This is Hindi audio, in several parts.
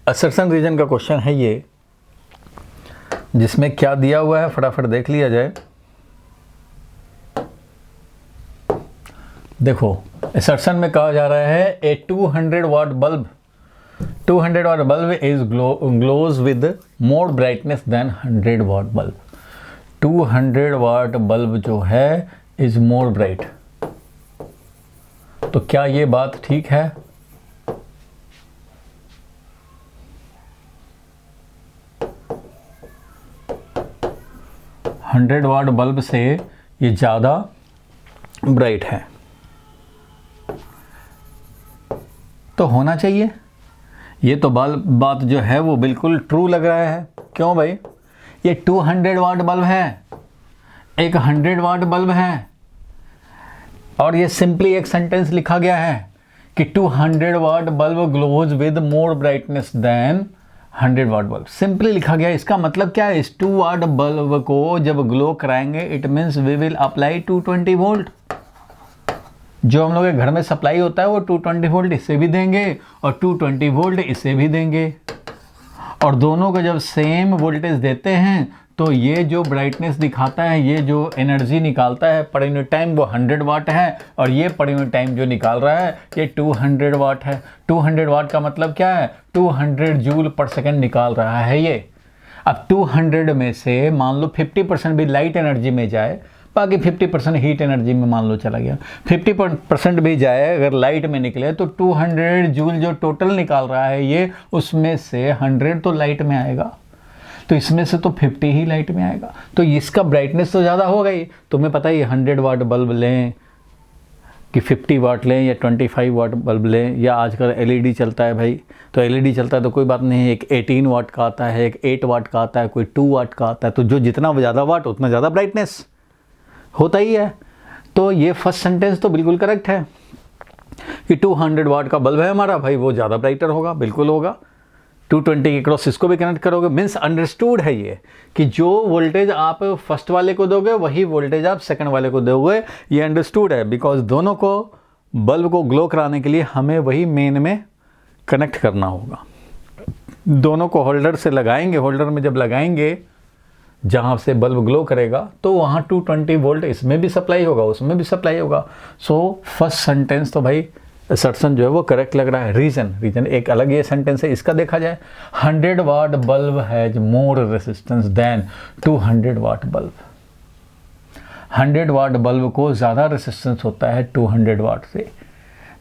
असर्शन रीजन का क्वेश्चन है ये, जिसमें क्या दिया हुआ है फटाफट देख लिया जाए। देखो असर्शन में कहा जा रहा है a 200 watt bulb 200 watt bulb is glows with more brightness than 100 watt bulb. 200 watt bulb जो है इज मोर ब्राइट। तो क्या ये बात ठीक है? हंड्रेड वाट बल्ब से ये ज़्यादा ब्राइट है, तो होना चाहिए। ये तो बात जो है वो बिल्कुल ट्रू लग रहा है। क्यों भाई? ये 200 वाट बल्ब है, एक 100 वाट बल्ब है, और ये सिंपली एक सेंटेंस लिखा गया है कि 200 watt bulb glows with more brightness than 100 watt bulb. Simply लिखा गया। इसका मतलब क्या है? इस 2 वाट बल्ब को जब ग्लो कराएंगे it means we will apply 220 volt. जो हम लोग के घर में सप्लाई होता है वो 220 वोल्ट इससे भी देंगे और 220 वोल्ट इससे भी देंगे, और दोनों को जब सेम वोल्टेज देते हैं तो ये जो ब्राइटनेस दिखाता है, ये जो एनर्जी निकालता है पर यूनिट टाइम, वो 100 वाट है, और ये पर यूनिट टाइम जो निकाल रहा है ये 200 वाट है। 200 वाट का मतलब क्या है? 200 जूल पर सेकंड निकाल रहा है ये। अब 200 में से मान लो 50% भी लाइट एनर्जी में जाए, बाकी 50% हीट एनर्जी में मान लो चला गया, 50% भी जाए अगर लाइट में निकले, तो 200 जूल जो टोटल निकाल रहा है ये, उसमें से 100 तो लाइट में आएगा, तो इसमें से तो 50 ही लाइट में आएगा। तो इसका ब्राइटनेस तो ज़्यादा हो गई। तुम्हें पता है 100 वाट बल्ब लें कि 50 वाट लें या 25 वाट बल्ब लें, या आजकल एलईडी चलता है भाई, तो एलईडी चलता है तो कोई बात नहीं है। एक 18 वाट का आता है, एक 8 वाट का आता है, कोई 2 वाट का आता है, तो जो जितना ज़्यादा वाट उतना ज़्यादा ब्राइटनेस होता ही है। तो ये फर्स्ट सेंटेंस तो बिल्कुल करेक्ट है कि 200 वाट का बल्ब है हमारा भाई, वो ज़्यादा ब्राइटर होगा, बिल्कुल होगा। 220 के क्रॉस इसको भी कनेक्ट करोगे, मीन्स अंडरस्टूड है ये कि जो वोल्टेज आप फर्स्ट वाले को दोगे वही वोल्टेज आप सेकंड वाले को दोगे, ये अंडरस्टूड है। बिकॉज दोनों को बल्ब को ग्लो कराने के लिए हमें वही मेन में कनेक्ट करना होगा। दोनों को होल्डर से लगाएंगे, होल्डर में जब लगाएंगे जहाँ से बल्ब ग्लो करेगा तो वहाँ 220 वोल्ट इसमें भी सप्लाई होगा, उसमें भी सप्लाई होगा। सो फर्स्ट सेंटेंस तो भाई असर्शन जो है वो करेक्ट लग रहा है। रीजन एक अलग ये सेंटेंस है, इसका देखा जाए 100 watt bulb has more resistance than 200 watt bulb. 100 watt bulb को ज़्यादा रेसिस्टेंस होता है 200 वाट से।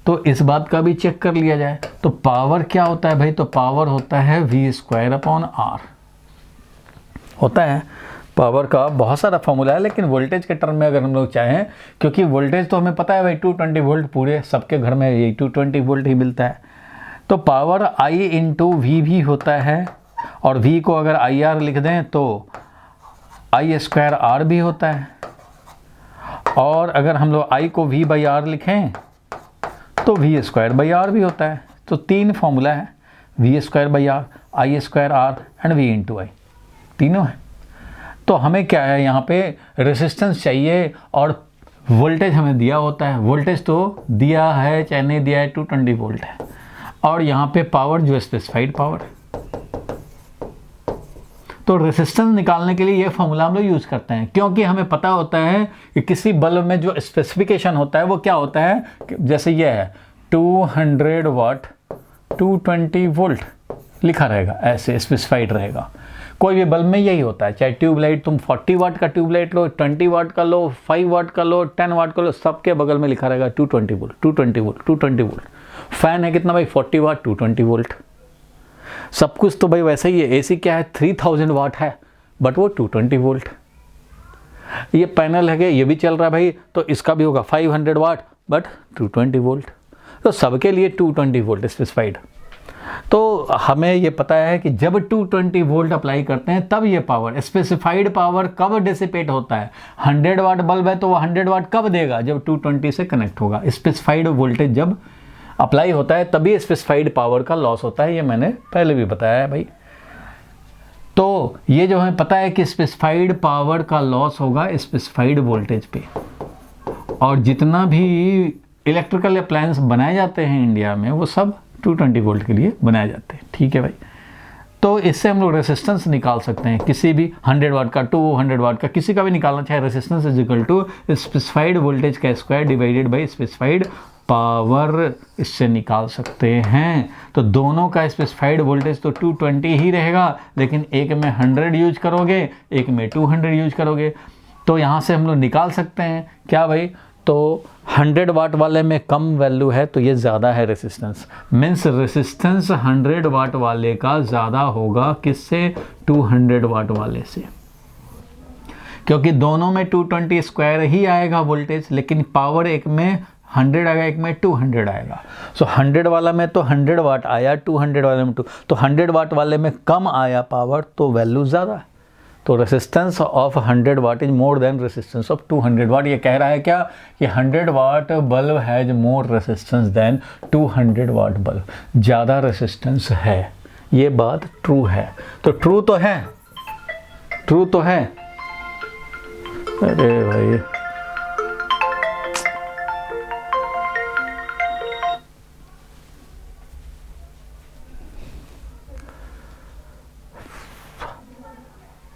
तो इस बात का भी चेक कर लिया जाए। तो पावर क्या होता है भाई? तो पावर होता है V²/R होता है। पावर का बहुत सारा फॉर्मूला है, लेकिन वोल्टेज के टर्म में अगर हम लोग चाहें, क्योंकि वोल्टेज तो हमें पता है भाई 220 वोल्ट पूरे सबके घर में यही 220 वोल्ट ही मिलता है। तो पावर I × V भी होता है, और V को अगर IR लिख दें तो I² R भी होता है, और अगर हम लोग I को V/R लिखें तो V²/R भी होता है। तो 3 फॉर्मूला है, V²/R, I² R and V × I, तीनों है। तो हमें क्या है, यहाँ पे रेसिस्टेंस चाहिए और वोल्टेज हमें दिया होता है। वोल्टेज तो दिया है चाहे नहीं दिया है, 220 वोल्ट है, और यहाँ पे पावर जो स्पेसिफाइड पावर। तो रेसिस्टेंस निकालने के लिए ये फॉर्मूला हम लोग यूज़ करते हैं, क्योंकि हमें पता होता है कि किसी बल्ब में जो स्पेसिफिकेशन होता है वो क्या होता है। जैसे ये है 200 वाट 220 वोल्ट लिखा रहेगा, ऐसे स्पेसिफाइड रहेगा। कोई भी बल्ब में यही होता है, चाहे ट्यूबलाइट तुम 40 वाट का ट्यूबलाइट लो, 20 वाट का लो, 5 वाट का लो, 10 वाट का लो, सबके बगल में लिखा रहेगा 220 वोल्ट 220 वोल्ट 220 वोल्ट। फैन है कितना भाई? 40 वाट 220 वोल्ट। सब कुछ तो भाई वैसे ही है। एसी क्या है? 3000 वाट है, बट वो 220 वोल्ट। ये पैनल है, ये भी चल रहा है भाई, तो इसका भी होगा 500 वाट बट 220 वोल्ट। तो सबके लिए 220 वोल्ट स्पेसिफाइड। तो हमें ये पता है कि जब 220 वोल्ट अप्लाई करते हैं तब ये पावर, स्पेसिफाइड पावर कब डिसिपेट होता है। 100 वाट बल्ब है तो वो 100 वाट कब देगा? जब 220 से कनेक्ट होगा। स्पेसिफाइड वोल्टेज जब अप्लाई होता है तभी स्पेसिफाइड पावर का लॉस होता है, ये मैंने पहले भी बताया है भाई। तो ये जो हमें पता है कि स्पेसिफाइड पावर का लॉस होगा स्पेसिफाइड वोल्टेज पे, और जितना भी इलेक्ट्रिकल अप्लायंस बनाए जाते हैं इंडिया में वो सब 220 वोल्ट के लिए बनाए जाते हैं। ठीक है भाई, तो इससे हम लोग रेसिस्टेंस निकाल सकते हैं किसी भी 100 वाट का, 200 वाट का, किसी का भी निकालना चाहे। Resistance is equal to specified voltage का square divided by specified power, इससे निकाल सकते हैं। तो दोनों का स्पेसिफाइड वोल्टेज तो 220 ही रहेगा, लेकिन एक में 100 यूज करोगे, एक में 200 यूज करोगे। तो यहाँ से हम लोग निकाल सकते हैं क्या भाई, तो 100 वाट वाले में कम वैल्यू है तो ये ज़्यादा है रेसिस्टेंस, मीन्स रेसिस्टेंस 100 वाट वाले का ज़्यादा होगा किससे, 200 वाट वाले से, क्योंकि दोनों में 220 स्क्वायर ही आएगा वोल्टेज, लेकिन पावर एक में 100 आएगा, एक में 200 आएगा। सो 100 वाला में तो 100 वाट आया, 200 वाले में 2, तो 100 वाट वाले में कम आया पावर, तो वैल्यू ज़्यादा है। तो resistance of 100 watt is more than resistance of 200 watt. ये कह रहा है क्या कि 100 watt bulb has more resistance than 200 watt bulb, ज़्यादा रेसिस्टेंस है। ये बात ट्रू है, तो ट्रू तो है, ट्रू तो है। अरे भाई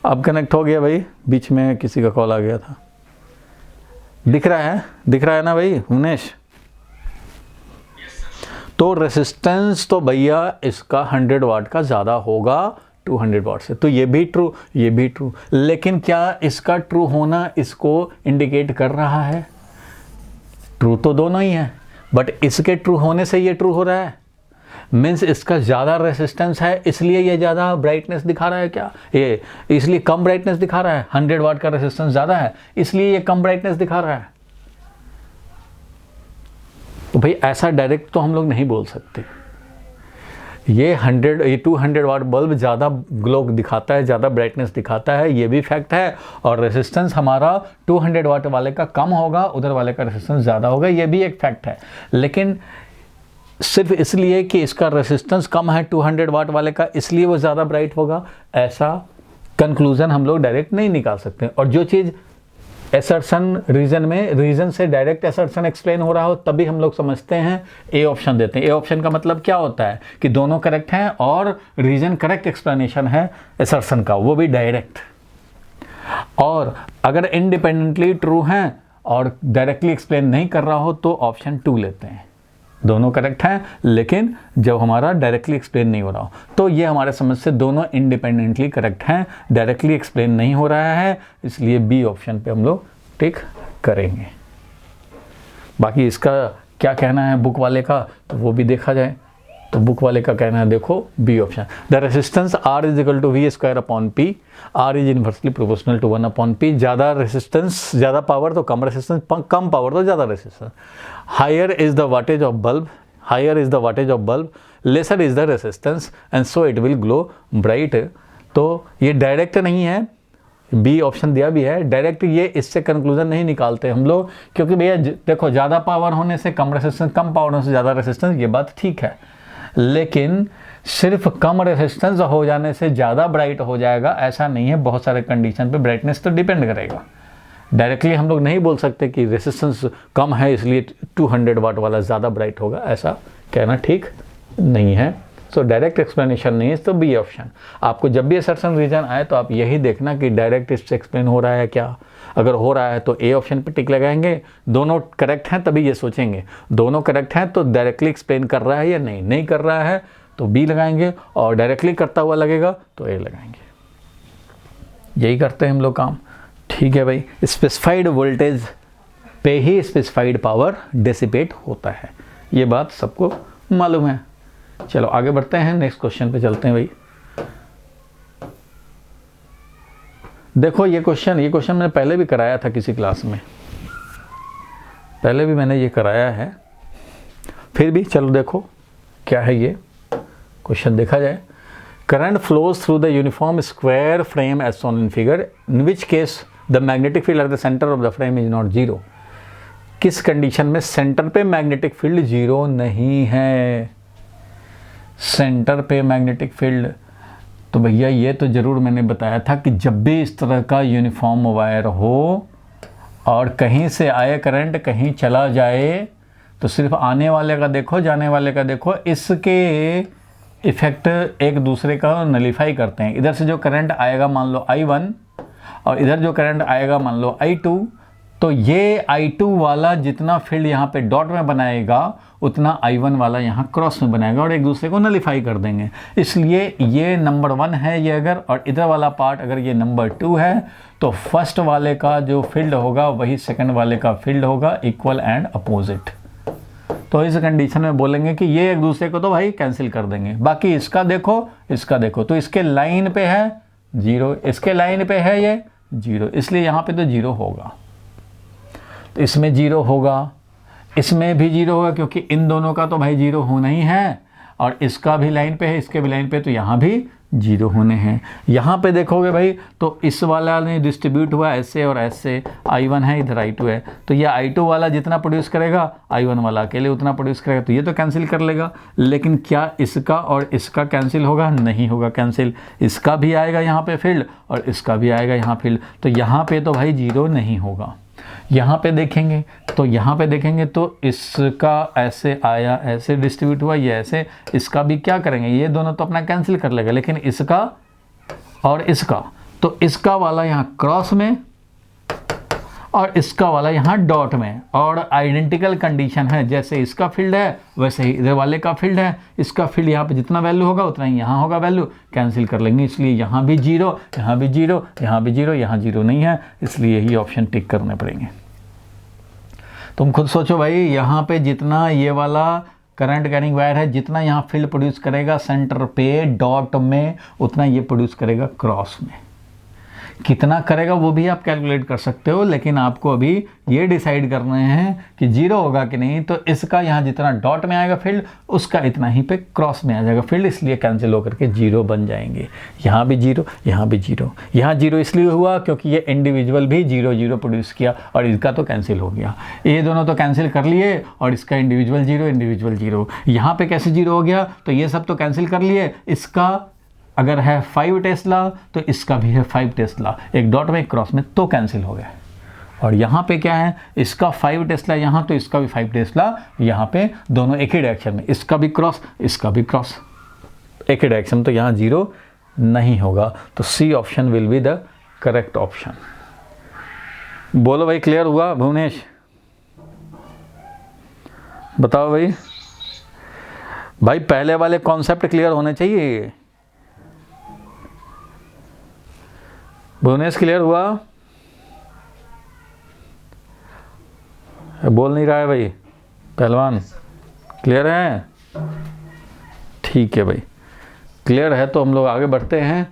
अब कनेक्ट हो गया भाई, बीच में किसी का कॉल आ गया था। दिख रहा है, दिख रहा है ना भाई उमेश? तो रेसिस्टेंस तो भैया इसका 100 वाट का ज़्यादा होगा 200 वाट से, तो ये भी ट्रू, ये भी ट्रू। लेकिन क्या इसका ट्रू होना इसको इंडिकेट कर रहा है? ट्रू तो दोनों ही है, बट इसके ट्रू होने से ये ट्रू हो रहा है, मीन्स इसका ज़्यादा रेसिस्टेंस है इसलिए ये ज़्यादा ब्राइटनेस दिखा रहा है क्या? ये इसलिए कम ब्राइटनेस दिखा रहा है। 100 वाट का रेसिस्टेंस ज़्यादा है इसलिए ये कम ब्राइटनेस दिखा रहा है। तो भाई ऐसा डायरेक्ट तो हम लोग नहीं बोल सकते। ये 200 वाट बल्ब ज़्यादा ग्लो दिखाता है, ज़्यादा ब्राइटनेस दिखाता है, ये भी फैक्ट है। और रेसिस्टेंस हमारा 200 वाट वाले का कम होगा, उधर वाले का रेसिस्टेंस ज़्यादा होगा, ये भी एक फैक्ट है। लेकिन सिर्फ इसलिए कि इसका रेसिस्टेंस कम है 200 वाट वाले का इसलिए वो ज़्यादा ब्राइट होगा, ऐसा कंक्लूजन हम लोग डायरेक्ट नहीं निकाल सकते। और जो चीज़ एसर्शन रीजन में, रीजन से डायरेक्ट एसर्शन एक्सप्लेन हो रहा हो, तभी हम लोग समझते हैं ए ऑप्शन देते हैं। ए ऑप्शन का मतलब क्या होता है कि दोनों करेक्ट हैं और रीजन करेक्ट एक्सप्लेनेशन है एसर्शन का, वो भी डायरेक्ट। और अगर इंडिपेंडेंटली ट्रू हैं और डायरेक्टली एक्सप्लेन नहीं कर रहा हो तो ऑप्शन 2 लेते हैं। दोनों करेक्ट हैं लेकिन जब हमारा डायरेक्टली एक्सप्लेन नहीं हो रहा हो, तो ये हमारे समझ से दोनों इंडिपेंडेंटली करेक्ट हैं, डायरेक्टली एक्सप्लेन नहीं हो रहा है, इसलिए बी ऑप्शन पे हम लोग टिक करेंगे। बाकी इसका क्या कहना है बुक वाले का, तो वो भी देखा जाए। तो बुक वाले का कहना है, देखो B option, the resistance R is equal to V square upon P, R is inversely proportional to 1 upon P. ज़्यादा रेसिस्टेंस, ज़्यादा पावर तो कम रेसिस्टेंस, कम पावर तो ज़्यादा resistance. Higher is the wattage of bulb, higher is the wattage of bulb, lesser is the resistance and so it will glow bright. तो ये डायरेक्ट नहीं है, बी ऑप्शन दिया भी है डायरेक्ट, ये इससे कंक्लूजन नहीं निकालते हम लोग, क्योंकि भैया देखो ज़्यादा पावर होने से कम रेसिस्टेंस, कम पावर होने से ज़्यादा रेसिस्टेंस, ये बात ठीक है। लेकिन सिर्फ कम रेसिस्टेंस हो जाने से ज़्यादा ब्राइट हो जाएगा ऐसा नहीं है, बहुत सारे कंडीशन पे ब्राइटनेस तो डिपेंड करेगा। डायरेक्टली हम लोग नहीं बोल सकते कि रेसिस्टेंस कम है इसलिए 200 वाट वाला ज़्यादा ब्राइट होगा, ऐसा कहना ठीक नहीं है। सो डायरेक्ट एक्सप्लेनेशन नहीं है, तो बी ऑप्शन। आपको जब भी असर्शन रीजन आए तो आप यही देखना कि डायरेक्ट इससे एक्सप्लेन हो रहा है क्या। अगर हो रहा है तो ए ऑप्शन पे टिक लगाएंगे, दोनों करेक्ट हैं तभी ये सोचेंगे, दोनों करेक्ट हैं तो डायरेक्टली एक्सप्लेन कर रहा है या नहीं, नहीं कर रहा है तो बी लगाएंगे, और डायरेक्टली करता हुआ लगेगा तो ए लगाएंगे। यही करते हैं हम लोग काम। ठीक है भाई, स्पेसिफाइड वोल्टेज पे ही स्पेसिफाइड पावर डिसिपेट होता है, ये बात सबको मालूम है। चलो आगे बढ़ते हैं, नेक्स्ट क्वेश्चन पे चलते हैं भाई। देखो ये क्वेश्चन मैंने पहले भी कराया था किसी क्लास में, पहले भी मैंने ये कराया है, फिर भी चलो देखो क्या है ये क्वेश्चन, देखा जाए। Current flows through the uniform square frame as shown in figure, in which case the magnetic field at the centre of the frame is not zero. किस कंडीशन में सेंटर पे मैग्नेटिक फील्ड जीरो नहीं है? सेंटर पे मैग्नेटिक फील्ड, तो भैया ये तो ज़रूर मैंने बताया था कि जब भी इस तरह का यूनिफॉर्म वायर हो और कहीं से आए करंट कहीं चला जाए तो सिर्फ आने वाले का देखो, जाने वाले का देखो, इसके इफेक्ट एक दूसरे का नलीफाई करते हैं। इधर से जो करंट आएगा मान लो I1 और इधर जो करंट आएगा मान लो I2, तो ये I2 वाला जितना फील्ड यहाँ पे डॉट में बनाएगा उतना I1 वाला यहाँ क्रॉस में बनाएगा और एक दूसरे को नलीफाई कर देंगे। इसलिए ये नंबर 1 है ये अगर, और इधर वाला पार्ट अगर ये नंबर 2 है, तो फर्स्ट वाले का जो फील्ड होगा वही सेकंड वाले का फील्ड होगा, इक्वल एंड अपोजिट। तो इस कंडीशन में बोलेंगे कि ये एक दूसरे को तो भाई कैंसिल कर देंगे। बाकी इसका देखो, इसका देखो, तो इसके लाइन पे है 0, इसके लाइन पे है ये 0, इसलिए यहाँ पे तो 0 होगा। तो इसमें 0 होगा, इसमें भी 0 होगा, क्योंकि इन दोनों का तो भाई 0 होना ही है, और इसका भी लाइन पे है, इसके भी लाइन पे, तो यहाँ भी 0 होने हैं। यहाँ पे देखोगे भाई तो इस वाला ने डिस्ट्रीब्यूट हुआ ऐसे और ऐसे, I1 है इधर I2 है, तो ये I2 वाला जितना प्रोड्यूस करेगा I1 वाला अकेले उतना प्रोड्यूस करेगा, तो ये तो कैंसिल कर लेगा। लेकिन क्या इसका और इसका कैंसिल होगा? नहीं होगा कैंसिल। इसका भी आएगा यहाँ पे फील्ड और इसका भी आएगा यहाँ फील्ड, तो यहाँ पे तो भाई 0 नहीं होगा। यहाँ पे देखेंगे तो यहाँ पे देखेंगे तो इसका ऐसे आया, ऐसे डिस्ट्रीब्यूट हुआ, ये ऐसे, इसका भी क्या करेंगे, ये दोनों तो अपना कैंसिल कर लेगा, लेकिन इसका और इसका, तो इसका वाला यहाँ क्रॉस में और इसका वाला यहाँ डॉट में, और आइडेंटिकल कंडीशन है, जैसे इसका फील्ड है वैसे ही इधर वाले का फील्ड है। इसका फील्ड यहाँ पे जितना वैल्यू होगा उतना ही यहाँ होगा वैल्यू, कैंसिल कर लेंगे, इसलिए यहाँ भी 0, यहाँ भी 0, यहाँ भी 0, यहाँ 0 नहीं है, इसलिए यही ऑप्शन टिक करने पड़ेंगे। तुम खुद सोचो भाई, यहाँ पे जितना ये वाला करंट कैरिंग वायर है, जितना यहाँ फील्ड प्रोड्यूस करेगा सेंटर पे डॉट में, उतना ये प्रोड्यूस करेगा क्रॉस में। कितना करेगा वो भी आप कैलकुलेट कर सकते हो, लेकिन आपको अभी ये डिसाइड करना है कि 0 होगा कि नहीं। तो इसका यहाँ जितना डॉट में आएगा फील्ड, उसका इतना ही पे क्रॉस में आ जाएगा फील्ड, इसलिए कैंसिल होकर के 0 बन जाएंगे। यहाँ भी 0, यहाँ भी 0, यहाँ 0 इसलिए हुआ क्योंकि ये इंडिविजुअल भी 0 0 प्रोड्यूस किया, और इसका तो कैंसिल हो गया। ये दोनों तो कैंसिल कर लिए, और इसका इंडिविजुअल 0 इंडिविजुअल 0। यहाँ पे कैसे 0 हो गया? तो ये सब तो कैंसिल कर लिए। इसका अगर है 5 टेस्ला तो इसका भी है 5 टेस्ला, एक डॉट में एक क्रॉस में, तो कैंसिल हो गया। और यहाँ पे क्या है, इसका 5 टेस्ला यहाँ, तो इसका भी 5 टेस्ला यहाँ पे, दोनों एक ही डायरेक्शन में, इसका भी क्रॉस इसका भी क्रॉस, एक ही डायरेक्शन, तो यहाँ 0 नहीं होगा। तो C option will be the correct option. बोलो भाई, क्लियर हुआ? भुवनेश बताओ भाई। भाई पहले वाले कॉन्सेप्ट क्लियर होने चाहिए। भुवनेश क्लियर हुआ? बोल नहीं रहा है भाई पहलवान। क्लियर है? ठीक है भाई, क्लियर है तो हम लोग आगे बढ़ते हैं।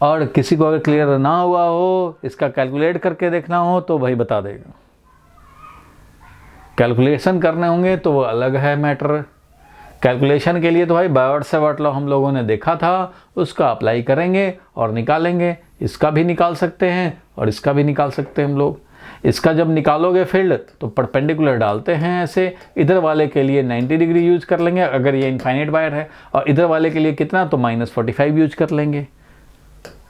और किसी को अगर क्लियर ना हुआ हो, इसका कैलकुलेट करके देखना हो, तो भाई बता देगा। कैलकुलेशन करने होंगे तो वो अलग है मैटर। कैलकुलेशन के लिए तो भाई बायोट सेवर्ट लॉ हम लोगों ने देखा था, उसका अप्लाई करेंगे और निकालेंगे। इसका भी निकाल सकते हैं और इसका भी निकाल सकते हैं हम लोग। इसका जब निकालोगे फील्ड तो परपेंडिकुलर डालते हैं ऐसे, इधर वाले के लिए 90 डिग्री यूज कर लेंगे अगर ये इनफाइनाइट वायर है, और इधर वाले के लिए कितना, तो -45 यूज कर लेंगे।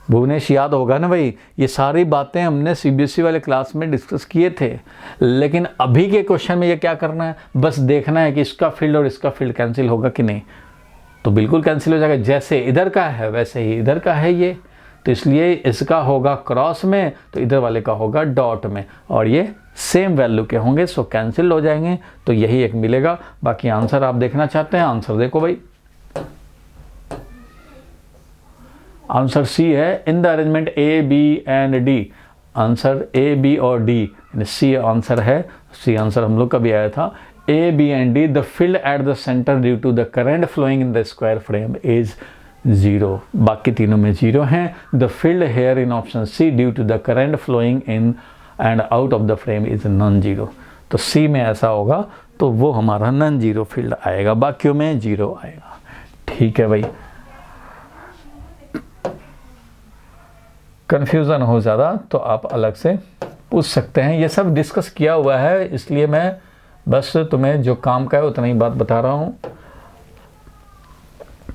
भुवनेश याद होगा ना भाई, ये सारी बातें हमने CBSE वाले क्लास में डिस्कस किए थे। लेकिन अभी के क्वेश्चन में ये क्या करना है, बस देखना है कि इसका फील्ड और इसका फील्ड कैंसिल होगा कि नहीं। तो बिल्कुल कैंसिल हो जाएगा, जैसे इधर का है वैसे ही इधर का है ये। तो इसलिए इसका होगा क्रॉस में, तो इधर वाले का होगा डॉट में, और ये सेम वैल्यू के होंगे, सो कैंसिल हो जाएंगे। तो यही एक मिलेगा। बाकी आंसर आप देखना चाहते हैं, आंसर देखो भाई। आंसर सी है, in the arrangement A, B and D। Answer A, B और D, सी आंसर है। सी आंसर हम लोग का भी आया था। A, B and D, the field at the centre due to the current flowing in the square frame is 0। बाकी तीनों में 0 हैं। The field here in option C due to the current flowing in and out of the frame is non 0। तो सी में ऐसा होगा तो वो हमारा नॉन 0 फील्ड आएगा, बाकियों में 0 आएगा। ठीक है भाई, कन्फ्यूज़न हो ज़्यादा तो आप अलग से पूछ सकते हैं। ये सब डिस्कस किया हुआ है, इसलिए मैं बस तुम्हें जो काम का है उतना ही बात बता रहा हूँ।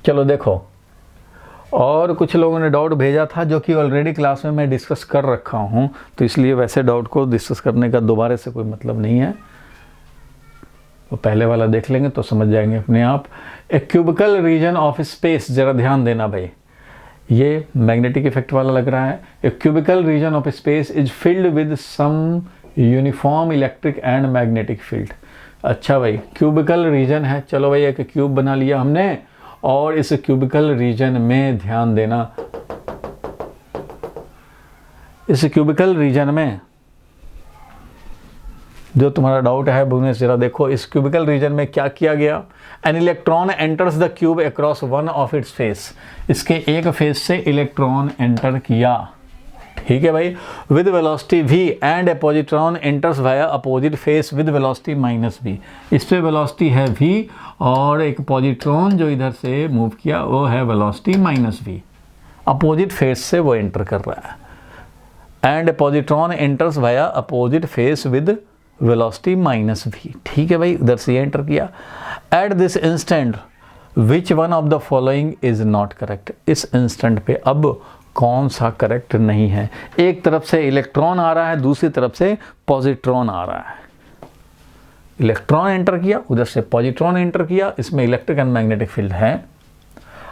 चलो देखो, और कुछ लोगों ने डाउट भेजा था जो कि ऑलरेडी क्लास में मैं डिस्कस कर रखा हूँ, तो इसलिए वैसे डाउट को डिस्कस करने का दोबारा से कोई मतलब नहीं है। तो पहले वाला देख लेंगे तो समझ जाएंगे अपने आप। ए क्यूबिकल रीजन ऑफ स्पेस, जरा ध्यान देना भाई, ये मैग्नेटिक इफेक्ट वाला लग रहा है। A cubical region of space is filled with some uniform electric and magnetic field. अच्छा भाई, क्यूबिकल रीजन है, चलो भाई एक क्यूब बना लिया हमने, और इस क्यूबिकल रीजन में ध्यान देना, इस क्यूबिकल रीजन में जो तुम्हारा डाउट है भुवनेश जरा देखो, इस क्यूबिकल रीजन में क्या किया गया। An electron enters the cube across one of its face, इसके एक फेस से इलेक्ट्रॉन एंटर किया, ठीक है भाई, with velocity v and A positron enters via opposite face with velocity -v। इस पे वेलोसिटी है v और एक पॉजिट्रॉन जो इधर से मूव किया वो है वेलोसिटी -v, अपोजिट फेस से वो एंटर कर रहा है। And A positron enters via opposite face with velocity -v, ठीक है भाई, उधर से एंटर किया। At this instant which one of the following is not correct, इस इंस्टेंट पे अब कौन सा करेक्ट नहीं है। एक तरफ से इलेक्ट्रॉन आ रहा है, दूसरी तरफ से पॉजिट्रॉन आ रहा है। इलेक्ट्रॉन एंटर किया, उधर से पॉजिट्रॉन एंटर किया, इसमें इलेक्ट्रिक एंड मैग्नेटिक फील्ड है।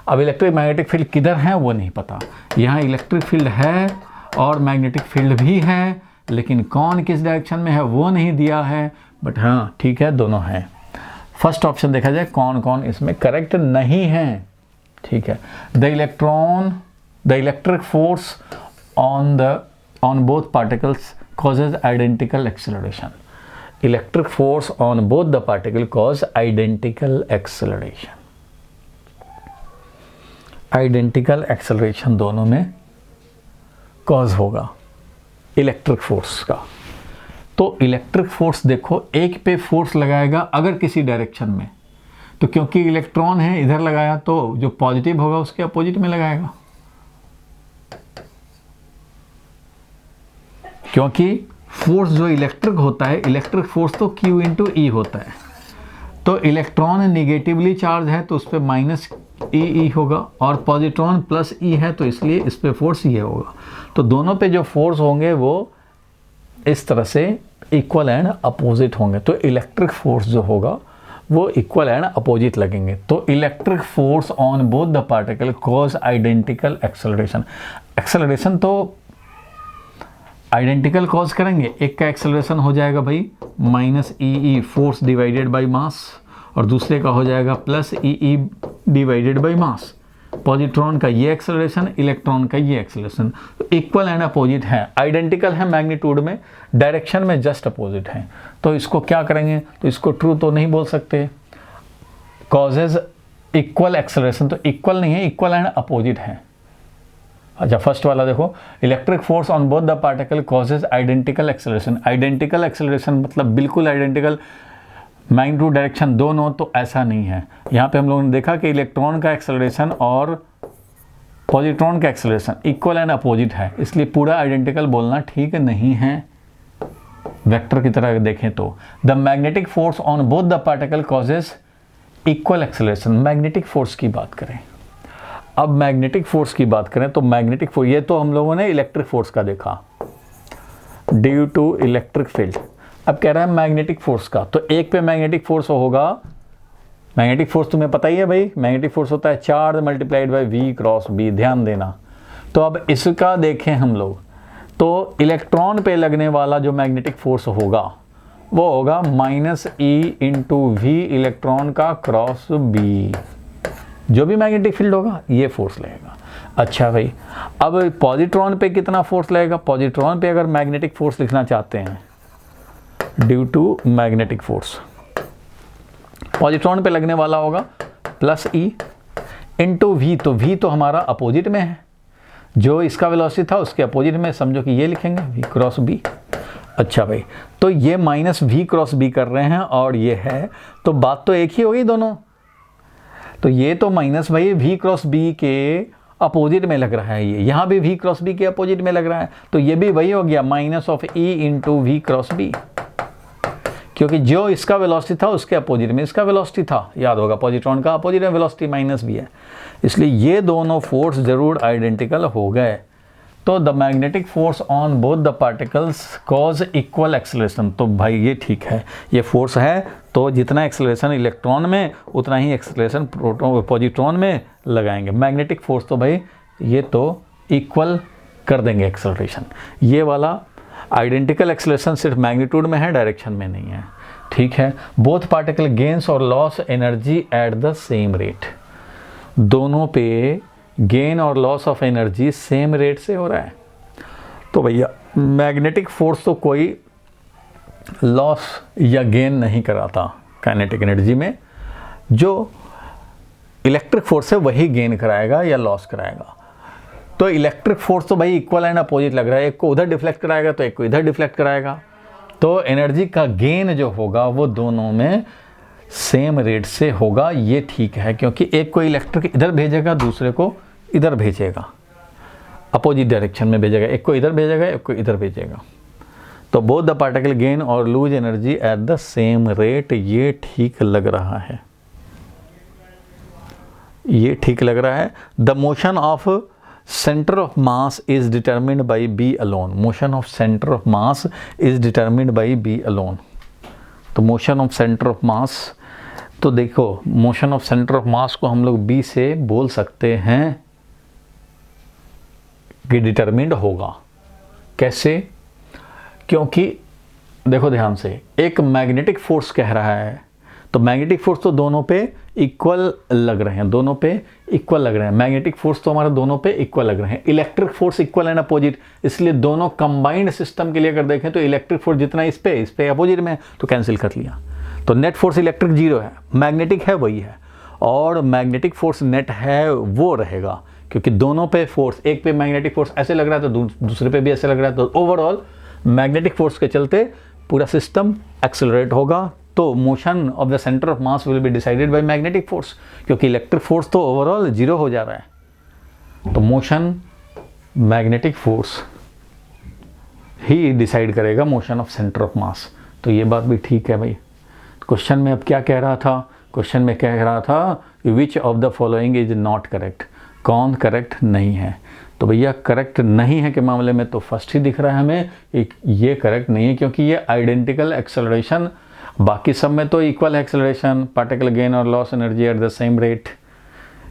अब इलेक्ट्रिक मैग्नेटिक फील्ड किधर है वो नहीं पता, यहाँ इलेक्ट्रिक फील्ड है और मैग्नेटिक फील्ड भी है, लेकिन कौन किस डायरेक्शन में है वो नहीं दिया है, बट हाँ ठीक है दोनों हैं। फर्स्ट ऑप्शन देखा जाए कौन कौन इसमें करेक्ट नहीं है, ठीक है। The electric force on both particles causes identical acceleration. Electric force on both the particle cause identical acceleration. Identical acceleration दोनों में cause होगा इलेक्ट्रिक फोर्स का। तो इलेक्ट्रिक फोर्स देखो, एक पे फोर्स लगाएगा अगर किसी डायरेक्शन में, तो क्योंकि इलेक्ट्रॉन है इधर लगाया तो जो पॉजिटिव होगा उसके अपोजिट में लगाएगा, क्योंकि फोर्स जो इलेक्ट्रिक होता है, इलेक्ट्रिक फोर्स तो Q इंटू E होता है, तो इलेक्ट्रॉन निगेटिवली चार्ज है तो उस पर -E होगा, और पॉजिट्रॉन +E है तो इसलिए इस पर फोर्स ये होगा। तो दोनों पे जो फोर्स होंगे वो इस तरह से इक्वल एंड अपोजिट होंगे, तो इलेक्ट्रिक फोर्स जो होगा वो इक्वल एंड अपोजिट लगेंगे। तो electric force on both the particle cause identical acceleration. Acceleration तो आइडेंटिकल कॉज करेंगे, एक का एक्सेलरेशन हो जाएगा भाई -EE force divided by mass, और दूसरे का हो जाएगा +EE divided by mass. Positron का ये एक्सेलरेशन, इलेक्ट्रॉन का ये एक्सेलरेशन, तो इक्वल एंड अपोजिट है, आइडेंटिकल है मैग्नीट्यूड में, डायरेक्शन में जस्ट अपोजिट है। तो इसको क्या करेंगे, तो इसको ट्रू तो नहीं बोल सकते, कॉजेज इक्वल एक्सेलरेशन, तो इक्वल नहीं है, इक्वल एंड अपोजिट है। अच्छा फर्स्ट वाला देखो, electric force on both the particle causes identical acceleration. Identical acceleration मतलब बिल्कुल आइडेंटिकल, मैग्नीट्यूड डायरेक्शन दोनों, तो ऐसा नहीं है। यहाँ पे हम लोगों ने देखा कि इलेक्ट्रॉन का एक्सेलरेशन और पॉजिट्रॉन का एक्सेलरेशन इक्वल एंड अपोजिट है, इसलिए पूरा आइडेंटिकल बोलना ठीक नहीं है। वेक्टर की तरह देखें तो the magnetic force on both the particle causes equal acceleration. Magnetic force की बात करें, अब मैग्नेटिक फोर्स की बात करें तो मैग्नेटिक फोर्स, ये तो हम लोगों ने इलेक्ट्रिक फोर्स का देखा ड्यू टू इलेक्ट्रिक फील्ड। अब कह रहा है मैग्नेटिक फोर्स का, तो एक पे मैग्नेटिक फोर्स होगा, मैग्नेटिक फोर्स तुम्हें पता ही है भाई, मैग्नेटिक फोर्स होता है charge multiplied by V cross B, ध्यान देना। तो अब इसका देखें हम लोग, तो इलेक्ट्रॉन पे लगने वाला जो मैग्नेटिक फोर्स होगा वो होगा -E इंटू V इलेक्ट्रॉन का क्रॉस B, जो भी मैग्नेटिक फील्ड होगा ये फोर्स लगेगा। अच्छा भाई, अब पॉजिट्रॉन पे कितना फोर्स लगेगा, पॉजिट्रॉन पे अगर मैग्नेटिक फोर्स लिखना चाहते हैं due to magnetic force, positron पे लगने वाला होगा +E इंटू V, तो V तो हमारा अपोजिट में है, जो इसका वेलोसिटी था उसके अपोजिट में, समझो कि ये लिखेंगे V क्रॉस B। अच्छा भाई, तो ये -V क्रॉस B कर रहे हैं और ये है, तो बात तो एक ही होगी दोनों, तो ये तो माइनस भाई V क्रॉस B के अपोजिट में लग रहा है, ये यहाँ भी V क्रॉस B के अपोजिट में लग रहा है, तो ये भी वही हो गया -E into V cross B, क्योंकि जो इसका वेलोसिटी था उसके अपोजिट में इसका वेलोसिटी था, याद होगा पॉजिट्रॉन का अपोजिट में वेलोसिटी -V है, इसलिए ये दोनों फोर्स जरूर आइडेंटिकल हो गए। तो the magnetic force on both the particles cause equal acceleration. तो भाई ये ठीक है, ये फोर्स है तो जितना एक्सेलरेशन इलेक्ट्रॉन में उतना ही एक्सेलरेशन प्रोटॉन पॉजिट्रॉन में लगाएंगे। मैग्नेटिक फोर्स तो भाई ये तो इक्वल कर देंगे एक्सेलरेशन। ये वाला आइडेंटिकल एक्सेलरेशन सिर्फ मैग्नीट्यूड में है, डायरेक्शन में नहीं है। ठीक है, बोथ पार्टिकल गेन्स और loss energy at the same rate. दोनों पे गेन और loss of energy same rate से हो रहा है। तो भैया मैग्नेटिक फोर्स तो कोई लॉस या गेन नहीं कराता काइनेटिक एनर्जी में, जो इलेक्ट्रिक फोर्स है वही गेन कराएगा या लॉस कराएगा। तो इलेक्ट्रिक फोर्स तो भाई इक्वल एंड अपोजिट लग रहा है, एक को उधर डिफ्लेक्ट कराएगा तो एक को इधर डिफ्लेक्ट कराएगा। तो एनर्जी का गेन जो होगा वो दोनों में सेम रेट से होगा, ये ठीक है, क्योंकि एक को इलेक्ट्रिक इधर भेजेगा दूसरे को इधर भेजेगा, अपोजिट डायरेक्शन में भेजेगा, एक को इधर भेजेगा एक को इधर भेजेगा। तो बोथ द पार्टिकल गेन और lose energy at the same rate, ये ठीक लग रहा है, ये ठीक लग रहा है। The motion of center of mass is determined by B alone. Motion of center of mass is determined by B alone. तो motion of center of mass, तो देखो motion of center of mass को हम लोग B से बोल सकते हैं कि determined होगा। कैसे? क्योंकि देखो ध्यान से, एक मैग्नेटिक फोर्स कह रहा है, तो मैग्नेटिक फोर्स तो दोनों पे इक्वल लग रहे हैं, दोनों पे इक्वल लग रहे हैं। मैग्नेटिक फोर्स तो हमारे दोनों पे इक्वल लग रहे हैं। Electric force equal and opposite, इसलिए दोनों कंबाइंड सिस्टम के लिए अगर देखें तो इलेक्ट्रिक फोर्स जितना इस पे अपोजिट में है, तो कैंसिल कर लिया। तो नेट फोर्स इलेक्ट्रिक 0 है, मैग्नेटिक है वही है, और मैग्नेटिक फोर्स नेट है वो रहेगा, क्योंकि दोनों पे फोर्स, एक पे मैग्नेटिक फोर्स ऐसे लग रहा है तो दूसरे पे भी ऐसे लग रहा है, तो ओवरऑल मैग्नेटिक फोर्स के चलते पूरा सिस्टम एक्सेलरेट होगा। तो motion of the centre of mass will be decided by magnetic force, क्योंकि इलेक्ट्रिक फोर्स तो ओवरऑल 0 हो जा रहा है। तो मोशन मैग्नेटिक फोर्स ही डिसाइड करेगा motion of centre of mass. तो ये बात भी ठीक है भाई। क्वेश्चन में अब क्या कह रहा था? क्वेश्चन में कह रहा था कि विच of the following is not correct, कौन करेक्ट नहीं है। तो भैया करेक्ट नहीं है के मामले में तो फर्स्ट ही दिख रहा है हमें, ये करेक्ट नहीं है, क्योंकि ये आइडेंटिकल एक्सेलरेशन, बाकी सब में तो इक्वल एक्सेलरेशन, पार्टिकल गेन और loss energy at the same rate,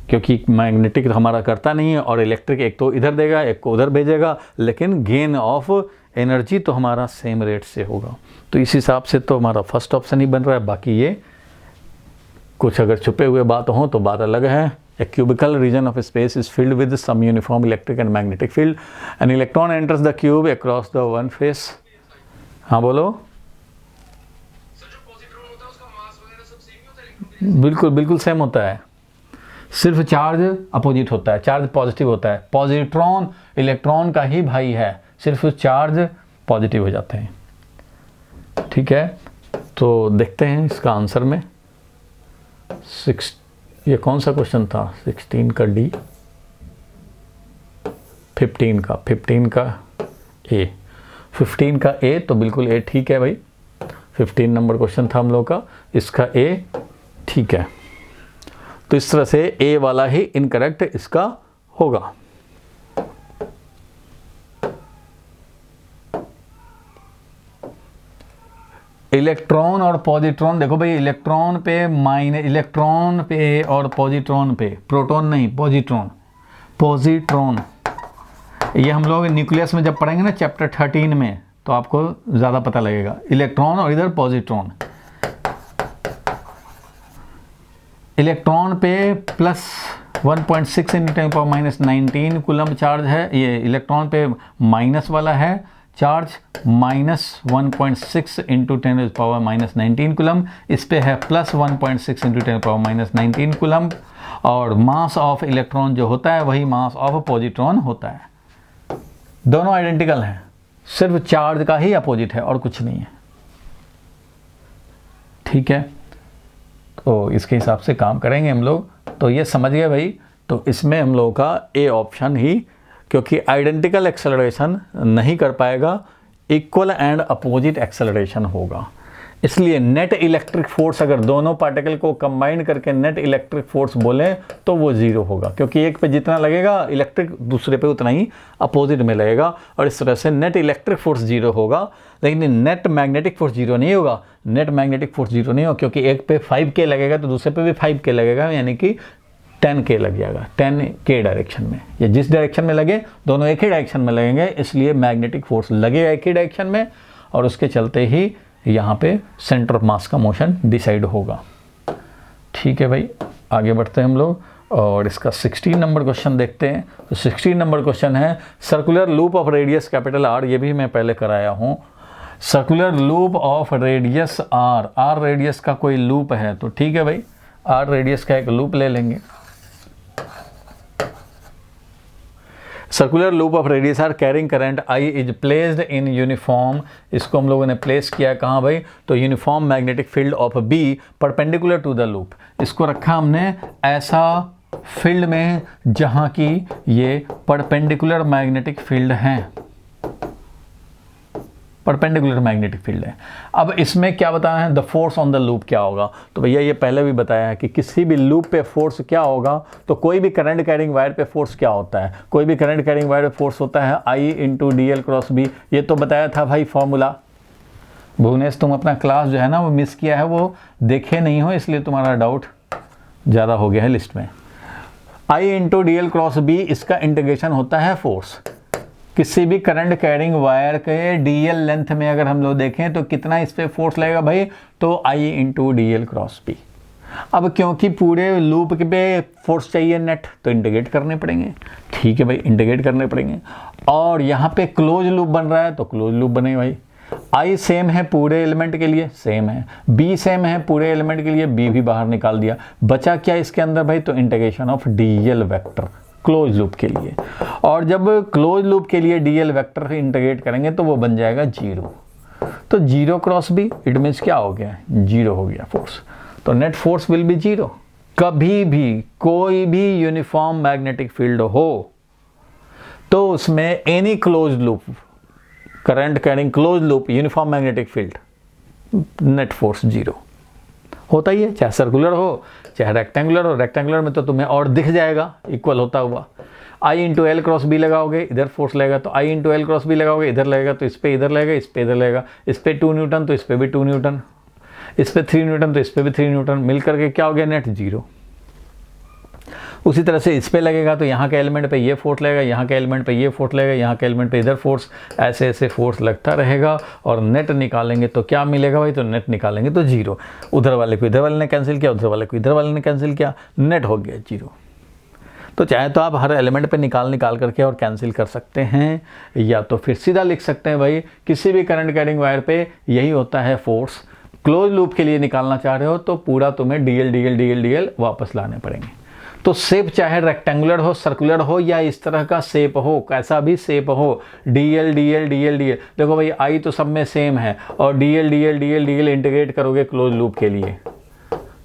क्योंकि मैग्नेटिक हमारा करता नहीं है, और इलेक्ट्रिक एक तो इधर देगा एक को उधर भेजेगा, लेकिन गेन ऑफ एनर्जी तो हमारा सेम रेट से होगा। तो इस हिसाब से तो हमारा फर्स्ट ऑप्शन ही बन रहा है। बाकी ये कुछ अगर छुपे हुए बात हो तो बात अलग है। A cubical region of space is filled with some uniform electric and magnetic field. An electron enters the cube across the one face. हाँ बोलो। बिल्कुल बिल्कुल सेम होता है, सिर्फ चार्ज अपोजिट होता है, चार्ज पॉजिटिव होता है। पॉजिट्रॉन इलेक्ट्रॉन का ही भाई है, सिर्फ चार्ज पॉजिटिव हो जाते हैं। ठीक है, तो देखते हैं इसका आंसर में। ये कौन सा क्वेश्चन था? 16 का डी, 15 का ए, 15 का ए, तो बिल्कुल ए ठीक है भाई। 15 नंबर क्वेश्चन था हम लोग का, इसका ए ठीक है। तो इस तरह से ए वाला ही इनकरेक्ट इसका होगा। इलेक्ट्रॉन और पॉजिट्रॉन, देखो भाई इलेक्ट्रॉन पे माइनस, इलेक्ट्रॉन पे और पॉजिट्रॉन पे, प्रोटॉन नहीं पॉजिट्रॉन, ये हम लोग न्यूक्लियस में जब पढ़ेंगे ना चैप्टर 13 में, तो आपको ज़्यादा पता लगेगा। इलेक्ट्रॉन और इधर पॉजिट्रॉन। इलेक्ट्रॉन पे प्लस 1.6 × 10⁻⁹ कूलम चार्ज है, ये इलेक्ट्रॉन पे माइनस वाला है चार्ज, -1.6 × 10⁻⁹ कूलम, इस पे है प्लस 1.6 × 10⁻⁹ कूलम, और मास ऑफ इलेक्ट्रॉन जो होता है वही मास ऑफ पॉजिट्रॉन होता है। दोनों आइडेंटिकल हैं, सिर्फ चार्ज का ही अपोजिट है और कुछ नहीं है। ठीक है, तो इसके हिसाब से काम करेंगे हम लोग। तो ये समझ गए भाई। तो इसमें हम लोगों का ए ऑप्शन ही, क्योंकि आइडेंटिकल एक्सेलरेशन नहीं कर पाएगा, इक्वल एंड अपोजिट एक्सेलरेशन होगा। इसलिए नेट इलेक्ट्रिक फोर्स अगर दोनों पार्टिकल को कंबाइन करके नेट इलेक्ट्रिक फोर्स बोलें तो वो जीरो होगा, क्योंकि एक पे जितना लगेगा इलेक्ट्रिक दूसरे पे उतना ही अपोजिट में लगेगा, और इस तरह से नेट इलेक्ट्रिक फोर्स जीरो होगा। लेकिन नेट मैग्नेटिक फोर्स जीरो नहीं होगा, नेट मैग्नेटिक फोर्स जीरो नहीं होगा, क्योंकि एक पे 5K लगेगा तो दूसरे पे भी 5K लगेगा, यानी कि 10K लग जाएगा, 10K डायरेक्शन में। या जिस डायरेक्शन में लगे दोनों एक ही डायरेक्शन में लगेंगे, इसलिए मैग्नेटिक फोर्स लगेगा एक ही डायरेक्शन में, और उसके चलते ही यहाँ पे सेंटर ऑफ मास का मोशन डिसाइड होगा। ठीक है भाई, आगे बढ़ते हैं हम लोग और इसका 16 नंबर क्वेश्चन देखते हैं। तो 16 नंबर क्वेश्चन है circular loop of radius capital R, ये भी मैं पहले कराया हूँ। Circular loop of radius R radius का कोई लूप है तो ठीक है भाई, R रेडियस का एक लूप ले लेंगे। Circular loop of radius R carrying current I is placed in uniform, इसको हम लोगों ने प्लेस किया कहाँ भाई, तो uniform magnetic field of B perpendicular to the loop. इसको रखा हमने ऐसा फील्ड में जहाँ की ये परपेंडिकुलर मैग्नेटिक फील्ड हैं, परपेंडिकुलर मैग्नेटिक फील्ड है। अब इसमें क्या बताना है, the force on the loop क्या होगा। तो भैया ये पहले भी बताया है कि किसी भी लूप पे फोर्स क्या होगा, तो कोई भी करंट कैरिंग वायर पे फोर्स क्या होता है, कोई भी करंट कैरिंग वायर पे फोर्स होता है I into DL cross B। ये तो बताया था भाई फॉर्मूला। भुवनेश तुम अपना क्लास जो है ना वो मिस किया है, वो देखे नहीं हो, इसलिए तुम्हारा डाउट ज़्यादा हो गया है लिस्ट में। I into DL cross B, इसका इंटीग्रेशन होता है फोर्स। किसी भी करंट कैरिंग वायर के DL लेंथ में अगर हम लोग देखें तो कितना इस पर फोर्स लगेगा भाई, तो I into DL cross B। अब क्योंकि पूरे लूप के पे फोर्स चाहिए नेट, तो इंटीग्रेट करने पड़ेंगे। ठीक है भाई, इंटीग्रेट करने पड़ेंगे। और यहाँ पे क्लोज लूप बन रहा है तो क्लोज लूप बने भाई। I सेम है पूरे एलिमेंट के लिए, सेम है। B सेम है पूरे एलिमेंट के लिए, B भी बाहर निकाल दिया। बचा क्या इसके अंदर भाई, तो integration of DL vector close loop के लिए। और जब क्लोज लूप के लिए DL वेक्टर इंटीग्रेट करेंगे तो वो बन जाएगा जीरो। तो zero cross B, it means क्या हो गया, जीरो हो गया फोर्स। तो net force will be zero. कभी भी कोई भी यूनिफॉर्म मैग्नेटिक फील्ड हो तो उसमें any close loop, current carrying close loop, uniform magnetic field, net force zero होता ही है, चाहे सर्कुलर हो चाहे रेक्टेंगुलर हो। रेक्टेंगुलर में तो तुम्हें और दिख जाएगा इक्वल होता हुआ। I into L cross B लगाओगे, इधर फोर्स लगेगा, तो I into L cross B लगाओगे, इधर लगेगा तो इस पे इधर लगेगा, इस पे इधर लगेगा। इस पे 2 न्यूटन तो इस पे भी 2 न्यूटन, इस पे 3 न्यूटन तो इस पे भी 3 न्यूटन, मिल करके क्या हो गया, नेट जीरो। उसी तरह से इस पे लगेगा तो यहाँ के एलिमेंट पे ये फोर्स लगेगा, यहाँ के एलिमेंट पे ये फोर्स लगेगा, यहाँ के एलिमेंट पे इधर फोर्स, ऐसे ऐसे फोर्स लगता रहेगा। और नेट निकालेंगे तो क्या मिलेगा भाई, तो नेट निकालेंगे तो जीरो। उधर वाले को इधर वाले ने कैंसिल किया, उधर वाले को इधर वाले ने कैंसिल किया, नेट हो गया जीरो। तो चाहे तो आप हर एलिमेंट पे निकाल करके और कैंसिल कर सकते हैं, या तो फिर सीधा लिख सकते हैं भाई किसी भी करंट कैरिंग वायर पे यही होता है फोर्स। क्लोज लूप के लिए निकालना चाह रहे हो तो पूरा तुम्हें DL वापस लाने पड़ेंगे। तो शेप चाहे रेक्टेंगुलर हो, सर्कुलर हो, या इस तरह का शेप हो, कैसा भी शेप हो, DL देखो भाई I तो सब में सेम है, और DL इंटीग्रेट करोगे क्लोज लूप के लिए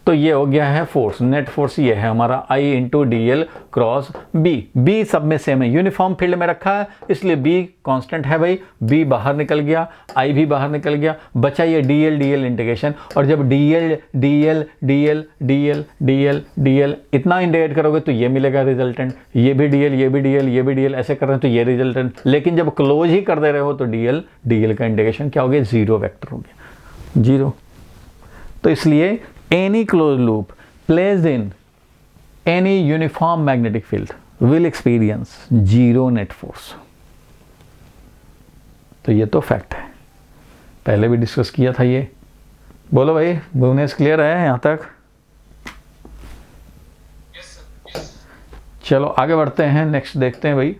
तो ये हो गया है फोर्स। नेट फोर्स ये है हमारा I into DL cross B सब में सेम है, यूनिफॉर्म फील्ड में रखा है इसलिए B कांस्टेंट है भाई। B बाहर निकल गया, I भी बाहर निकल गया, बचा ये DL इंटीग्रेशन। और जब DL इतना इंटीग्रेट करोगे तो ये मिलेगा रिजल्टेंट, ये भी DL ऐसे कर रहे हैं तो ये रिजल्टेंट। लेकिन जब क्लोज ही कर दे रहे हो तो DL का इंटीग्रेशन क्या हो गया, जीरो वेक्टर हो गया, जीरो। तो इसलिए any closed loop placed in any uniform magnetic field will experience zero net force। तो ये तो फैक्ट है, पहले भी डिस्कस किया था ये। बोलो भाई, भुवनेश क्लियर है यहाँ तक? चलो आगे बढ़ते हैं, नेक्स्ट देखते हैं भाई।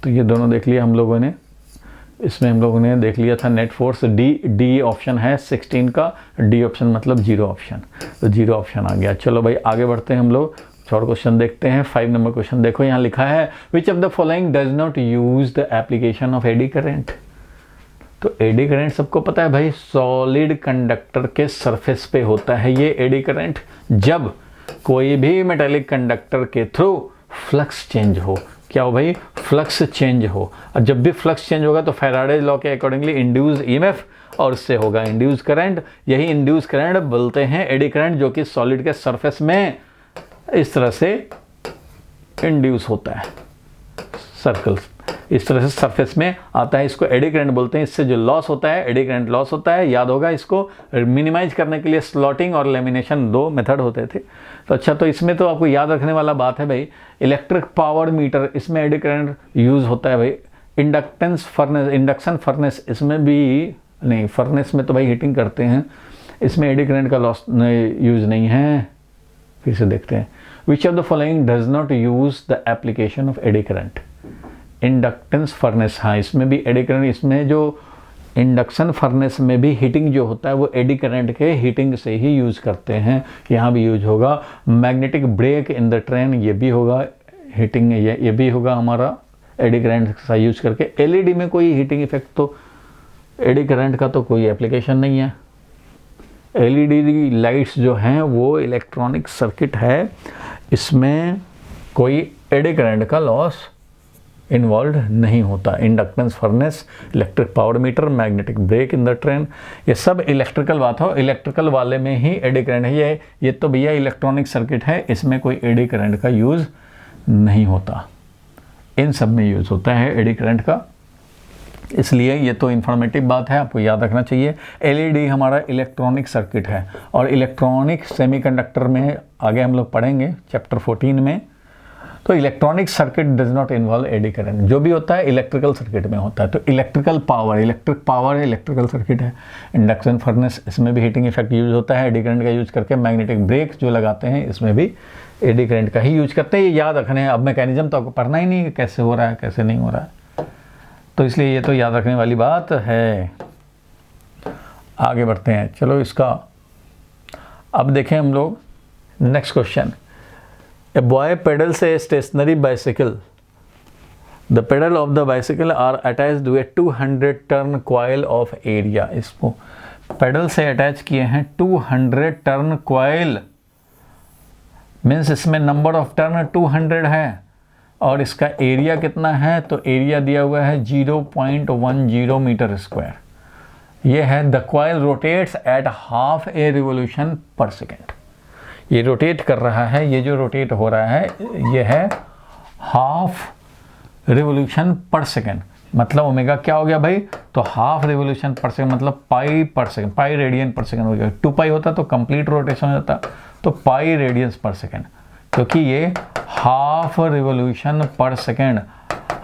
तो ये दोनों देख लिया हम लोगों ने, इसमें हम लोगों ने देख लिया था नेट फोर्स। डी ऑप्शन है 16 का, डी ऑप्शन मतलब जीरो ऑप्शन, तो जीरो ऑप्शन आ गया। चलो भाई आगे बढ़ते हैं हम लोग, और क्वेश्चन देखते हैं। 5 नंबर क्वेश्चन देखो, यहाँ लिखा है विच of the following does not use the application of AD current. तो एडी करंट सबको पता है भाई, सॉलिड कंडक्टर के सरफेस पे होता है ये एडी करंट। जब कोई भी मेटेलिक कंडक्टर के थ्रू फ्लक्स चेंज हो, क्या हो भाई, फ्लक्स चेंज हो। और जब भी फ्लक्स चेंज होगा तो फैराडेज लॉ के अकॉर्डिंगली इंड्यूस ईएमएफ और उससे होगा इंड्यूस करंट। यही इंड्यूस करंट बोलते हैं एडी करंट, जो कि सॉलिड के सरफेस में इस तरह से इंड्यूस होता है, सर्कल्स इस तरह से सरफेस में आता है, इसको एडी करंट बोलते हैं। इससे जो लॉस होता है एडी करंट लॉस होता है। याद होगा, इसको मिनिमाइज करने के लिए स्लॉटिंग और लेमिनेशन 2 मेथड होते थे। तो अच्छा, तो इसमें तो आपको याद रखने वाला बात है भाई, इलेक्ट्रिक पावर मीटर, इसमें एडी करंट यूज़ होता है भाई। इंडक्टेंस फर्नेस, इंडक्शन फर्नेस, इसमें भी नहीं, फर्नेस में तो भाई हीटिंग करते हैं, इसमें एडी करंट का लॉस यूज़ नहीं है। फिर से देखते हैं, विच of the following does not use the application of eddy current. Inductance furnace, हाँ इसमें भी एडी करंट, इसमें जो इंडक्शन फर्नेस में भी हीटिंग जो होता है वो एडी करंट के हीटिंग से ही यूज़ करते हैं, यहाँ भी यूज होगा। Magnetic brake in the train, ये भी होगा हीटिंग, ये भी होगा हमारा एडी करंट का यूज करके। एलईडी में कोई हीटिंग इफेक्ट तो एडी करंट का तो कोई एप्लीकेशन नहीं है। एलईडी लाइट्स जो हैं वो इलेक्ट्रॉनिक सर्किट है, इसमें कोई एडी करंट का लॉस इन्वॉल्व नहीं होता। Inductance furnace, electric power meter, magnetic brake in the train, ये सब इलेक्ट्रिकल बात हो। इलेक्ट्रिकल वाले में ही एडी करंट है, ये तो भैया इलेक्ट्रॉनिक सर्किट है, इसमें कोई एडी करंट का यूज़ नहीं होता। इन सब में यूज़ होता है एडी करंट का, इसलिए ये तो इन्फॉर्मेटिव बात है, आपको याद रखना चाहिए। एलईडी हमारा इलेक्ट्रॉनिक सर्किट है, और इलेक्ट्रॉनिक सेमीकंडक्टर में आगे हम लोग पढ़ेंगे चैप्टर 14 में। तो electronic circuit does not involve eddy current, जो भी होता है इलेक्ट्रिकल सर्किट में होता है। तो इलेक्ट्रिकल पावर, इलेक्ट्रिक पावर है, इलेक्ट्रिकल सर्किट है। इंडक्शन फर्नेस, इसमें भी हीटिंग इफेक्ट यूज होता है एडी करंट का यूज करके। मैग्नेटिक ब्रेक जो लगाते हैं इसमें भी एडी करंट का ही यूज करते हैं, ये याद रखने हैं। अब मैकेनिज्म तो आपको पढ़ना ही नहीं, कैसे हो रहा है कैसे नहीं हो रहा है, तो इसलिए ये तो याद रखने वाली बात है। आगे बढ़ते हैं, चलो इसका अब देखें हम लोग next question. A boy pedals a stationary bicycle. The pedal of the bicycle are attached to a 200 turn coil of area. इसको पेडल से अटैच किए हैं 200 टर्न कॉइल, मीन्स इसमें नंबर ऑफ टर्न 200 है, और इसका एरिया कितना है, तो एरिया दिया हुआ है 0.10 मीटर स्क्वायर। ये है the coil rotates at half a revolution per second. ये रोटेट कर रहा है, ये जो रोटेट हो रहा है ये है हाफ रिवोल्यूशन पर सेकेंड। मतलब ओमेगा क्या हो गया भाई, तो हाफ रिवोल्यूशन पर सेकेंड मतलब पाई पर सेकेंड, पाई रेडियन पर सेकेंड हो गया। 2 पाई होता तो कंप्लीट रोटेशन हो जाता, तो पाई रेडियंस पर सेकेंड, क्योंकि ये half revolution per second,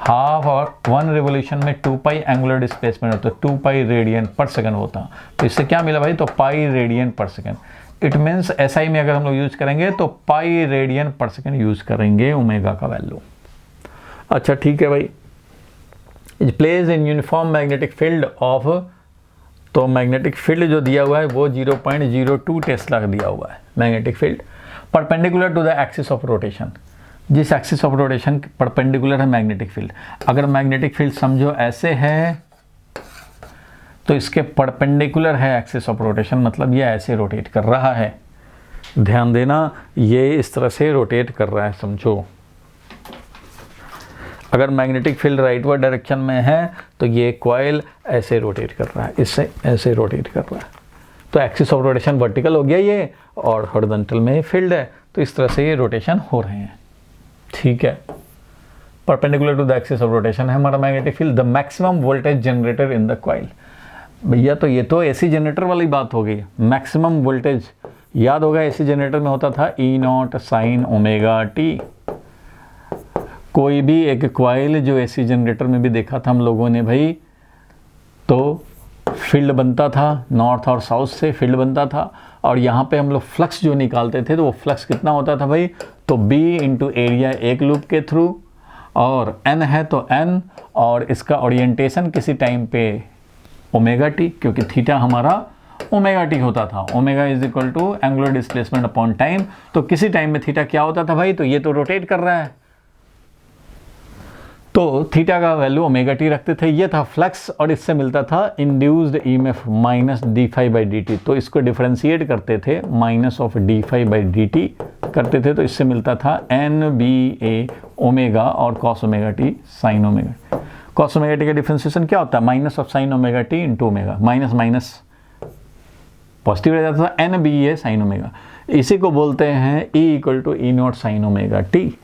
half और 1 रिवोल्यूशन में 2 पाई एंगुलर डिस्प्लेसमेंट होता, तो 2 पाई रेडियन पर सेकेंड होता। तो इससे क्या मिला भाई, तो पाई रेडियन पर सेकेंड। इट मीन्स एसआई में अगर हम लोग यूज करेंगे तो पाई रेडियन पर सेकेंड यूज करेंगे ओमेगा का वैल्यू। अच्छा ठीक है भाई। It plays in uniform magnetic field of, तो मैग्नेटिक फील्ड जो दिया हुआ है वो 0.02 टेस्ला का दिया हुआ है magnetic field, perpendicular to the axis of rotation. जिस एक्सिस ऑफ रोटेशन परपेंडिकुलर है मैग्नेटिक फील्ड, अगर मैग्नेटिक फील्ड समझो ऐसे है तो इसके परपेंडिकुलर है एक्सिस ऑफ रोटेशन, मतलब ये ऐसे रोटेट कर रहा है। ध्यान देना, ये इस तरह से रोटेट कर रहा है समझो। अगर मैग्नेटिक फील्ड राइटवर्ड डायरेक्शन में है तो ये कॉइल ऐसे रोटेट कर रहा है, इससे ऐसे रोटेट कर रहा है। तो एक्सिस ऑफ रोटेशन वर्टिकल हो गया ये, और हॉरिजॉन्टल में फील्ड है, तो इस तरह से ये रोटेशन हो रहे हैं। ठीक है, perpendicular to the axis of rotation है हमारा magnetic field. The maximum voltage generator in the coil, भैया तो ये तो एसी जनरेटर वाली बात हो गई। मैक्सिमम वोल्टेज याद होगा, एसी जनरेटर में होता था E0 साइन ओमेगा टी। कोई भी एक कॉइल जो एसी जनरेटर में भी देखा था हम लोगों ने भाई, तो फील्ड बनता था, नॉर्थ और साउथ से फील्ड बनता था, और यहाँ पे हम लोग फ्लक्स जो निकालते थे तो वो फ्लक्स कितना होता था भाई, तो B इंटू एरिया एक लूप के थ्रू, और N है तो N, और इसका ओरिएंटेशन किसी टाइम पे ओमेगा टी, क्योंकि थीटा हमारा ओमेगा टी होता था। Omega is equal to angular displacement upon time, तो किसी टाइम में थीटा क्या होता था भाई, तो ये तो रोटेट कर रहा है, तो थीटा का वैल्यू ओमेगा टी रखते थे। ये था फ्लक्स, और इससे मिलता था induced EMF minus D phi by D T. तो इसको डिफरेंशिएट करते थे, minus of D phi by D T करते थे, तो इससे मिलता था एन बी ए ओमेगा और cos omega T sine omega. Cos omega T का डिफ्रेंसिएशन क्या होता है? Minus of sine omega T into omega, minus minus positive रह जाता था, एन बी ए साइन ओमेगा। इसी को बोलते हैं ई equal to E naught sine omega T.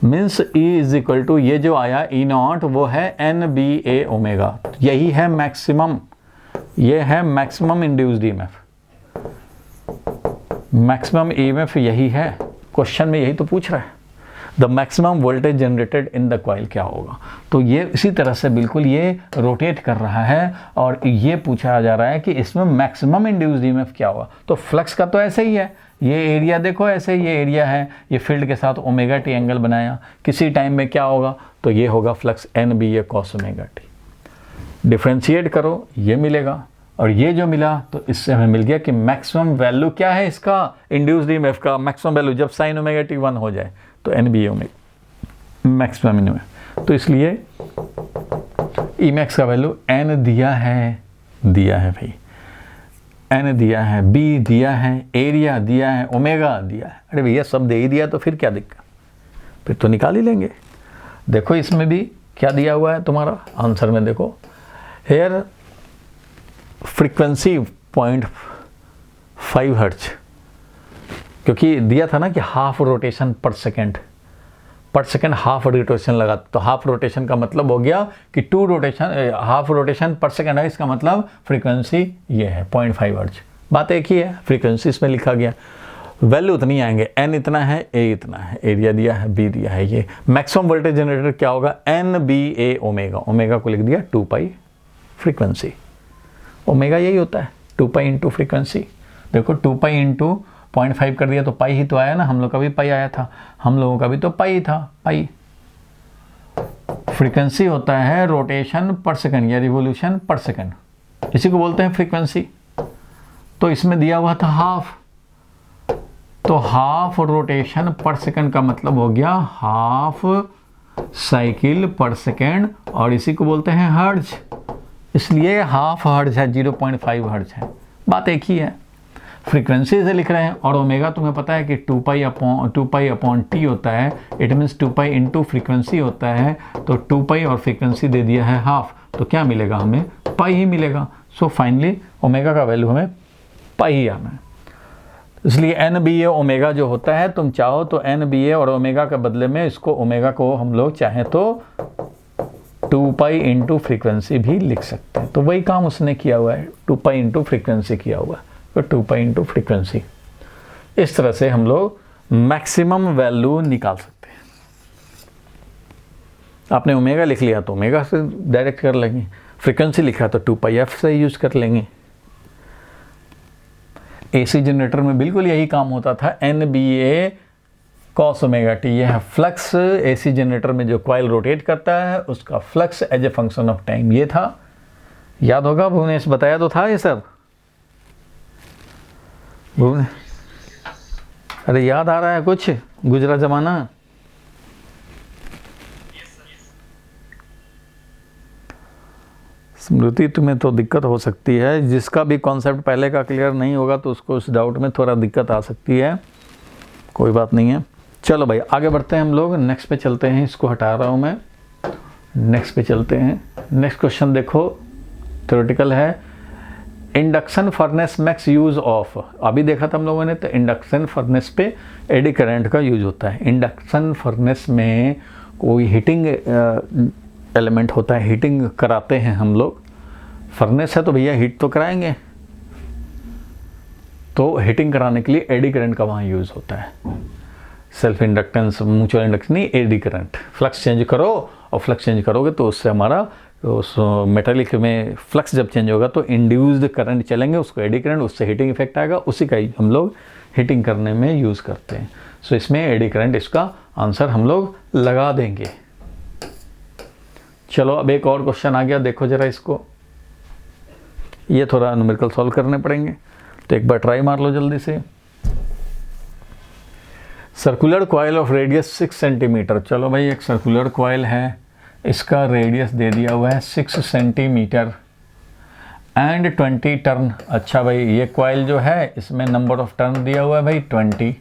Means E is equal to ये जो आया ई नॉट वो है एन बी ए ओमेगा। यही है मैक्सिमम, ये है maximum induced EMF, maximum EMF यही है। क्वेश्चन में यही तो पूछ रहा है, the maximum voltage generated in the coil क्या होगा। तो ये इसी तरह से बिल्कुल ये रोटेट कर रहा है और ये पूछा जा रहा है कि इसमें मैक्सिमम इंड्यूस्ड ईएमएफ क्या होगा। तो फ्लक्स का तो ऐसे ही है, ये एरिया देखो ऐसे, ये एरिया है, ये फील्ड के साथ ओमेगा टी एंगल बनाया, किसी टाइम में क्या होगा तो ये होगा flux N B a cos omega T. Differentiate करो ये मिलेगा, और ये जो मिला तो इससे हमें मिल गया कि मैक्सिमम वैल्यू क्या है इसका, इंड्यूस्ड ईएमएफ का मैक्सिमम वैल्यू जब साइन ओमेगा टी 1 हो जाए तो एन बी ए ओमेगा मैक्सिमम ईएमएफ। तो इसलिए ई मैक्स का वैल्यू एन दिया है भाई, एन दिया है, बी दिया है, एरिया दिया है, ओमेगा दिया है। अरे भैया सब दे ही दिया तो फिर क्या दिक्कत, फिर तो निकाल ही लेंगे। देखो इसमें भी क्या दिया हुआ है तुम्हारा आंसर में, देखो हेयर फ्रीक्वेंसी 0.5 हर्ट्ज, क्योंकि दिया था ना कि हाफ रोटेशन पर सेकेंड हाफ रोटेशन लगा, तो हाफ रोटेशन का मतलब हो गया कि 2 रोटेशन, हाफ रोटेशन पर सेकेंड है, इसका मतलब फ्रीक्वेंसी ये है 0.5 हर्ट्ज। बात एक ही है, फ्रीक्वेंसी इसमें लिखा गया, वैल्यू उतनी आएंगे, एन इतना है, ए इतना है, एरिया दिया है, बी दिया है। ये मैक्सिमम वोल्टेज जनरेटर क्या होगा, एन बी ए ओमेगा, ओमेगा को लिख दिया 2 पाई फ्रीक्वेंसी, ओमेगा यही होता है 2 पाई इंटू फ्रीक्वेंसी। देखो 2 पाई इंटू 0.5 कर दिया तो पाई ही तो आया ना, हम लोग का भी पाई आया था, हम लोगों का भी तो पाई था। पाई फ्रीक्वेंसी होता है रोटेशन पर सेकंड या रिवोल्यूशन पर सेकंड, इसी को बोलते हैं फ्रीक्वेंसी। तो इसमें दिया हुआ था हाफ, तो हाफ रोटेशन पर सेकंड का मतलब हो गया हाफ साइकिल पर सेकंड, और इसी को बोलते हैं हर्ट्ज, इसलिए हाफ हर्ट्ज है, 0.5 हर्ट्ज है। बात एक ही है, फ्रीक्वेंसी से लिख रहे हैं, और ओमेगा तुम्हें पता है कि 2 पाई अपॉन टी होता है, it means 2 pi into frequency होता है, तो 2 पाई और फ्रीक्वेंसी दे दिया है हाफ, तो क्या मिलेगा हमें, पाई ही मिलेगा। सो फाइनली ओमेगा का वैल्यू हमें पाई ही आना है। इसलिए एन बी ए ओमेगा जो होता है, तुम चाहो तो एन बी ए और ओमेगा के बदले में इसको ओमेगा को हम लोग चाहें तो 2 पाई इंटू फ्रीक्वेंसी भी लिख सकते हैं। तो वही काम उसने किया हुआ है, 2 पाई इंटू फ्रीक्वेंसी किया हुआ है, तो 2 पाई इंटू फ्रीक्वेंसी। इस तरह से हम लोग मैक्सिमम वैल्यू निकाल सकते हैं। आपने ओमेगा लिख लिया तो ओमेगा से डायरेक्ट कर लेंगे, फ्रीक्वेंसी लिखा तो 2 पाई एफ से यूज कर लेंगे। एसी जनरेटर में बिल्कुल यही काम होता था, N B a cos omega T, यह है फ्लक्स। एसी जनरेटर में जो कॉइल रोटेट करता है उसका flux as a function of time, ये था, याद होगा भुवनेश, बताया तो था ये सब भुवने। अरे याद आ रहा है कुछ गुजरा जमाना? स्मृति तुम्हें तो दिक्कत हो सकती है, जिसका भी कॉन्सेप्ट पहले का क्लियर नहीं होगा तो उसको उस डाउट में थोड़ा दिक्कत आ सकती है, कोई बात नहीं है। चलो भाई आगे बढ़ते हैं हम लोग, नेक्स्ट पे चलते हैं, इसको हटा रहा हूँ मैं, नेक्स्ट पे चलते हैं। नेक्स्ट क्वेश्चन देखो, थ्योरेटिकल है, induction furnace max use of. अभी देखा था हम लोगों ने, तो इंडक्शन फर्नेस पे एडी करंट का यूज होता है। इंडक्शन फर्नेस में कोई हीटिंग एलिमेंट होता है, हीटिंग कराते हैं हम लोग, फर्नेस है तो भैया हीट तो कराएंगे, तो हीटिंग कराने के लिए एडी करंट का वहाँ यूज़ होता है। सेल्फ इंडक्टेंस, म्यूचुअल इंडक्शन नहीं, एडी करंट। फ्लक्स चेंज करो, और फ्लक्स चेंज करोगे तो उससे हमारा उस मेटालिक में फ्लक्स जब चेंज होगा तो इंड्यूस्ड करंट चलेंगे, उसको एडी करंट, उससे हीटिंग इफेक्ट आएगा, उसी का ही हम लोग हीटिंग करने में यूज़ करते हैं। सो इसमें एडी करंट, इसका आंसर हम लोग लगा देंगे। चलो अब एक और क्वेश्चन आ गया, देखो जरा इसको, ये थोड़ा न्यूमेरिकल सॉल्व करने पड़ेंगे, तो एक बार ट्राई मार लो जल्दी से। Circular coil of radius 6 centimetre. चलो भाई एक सर्कुलर कॉइल है, इसका रेडियस दे दिया हुआ है 6 सेंटीमीटर एंड 20 टर्न। अच्छा भाई ये कॉइल जो है इसमें नंबर ऑफ टर्न दिया हुआ है भाई 20,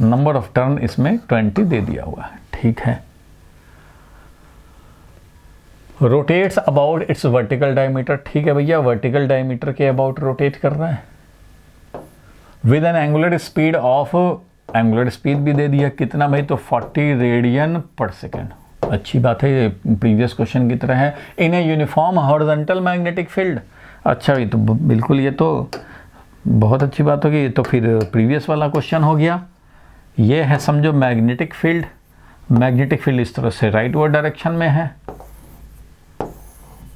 नंबर ऑफ टर्न इसमें 20 दे दिया हुआ है, ठीक है। Rotates about it's vertical diameter, ठीक है भैया, वर्टिकल डायमीटर के अबाउट रोटेट कर रहा है with N angular speed of, angular speed भी दे दिया कितना भाई, तो 40 रेडियन पर सेकेंड। अच्छी बात है, ये प्रीवियस क्वेश्चन की तरह है। In a uniform horizontal magnetic field, अच्छा ये तो बिल्कुल, ये तो बहुत अच्छी बात होगी, ये तो फिर प्रीवियस वाला क्वेश्चन हो गया। ये है समझो मैग्नेटिक फील्ड, मैग्नेटिक फील्ड इस तरह से राइटवर्ड डायरेक्शन में है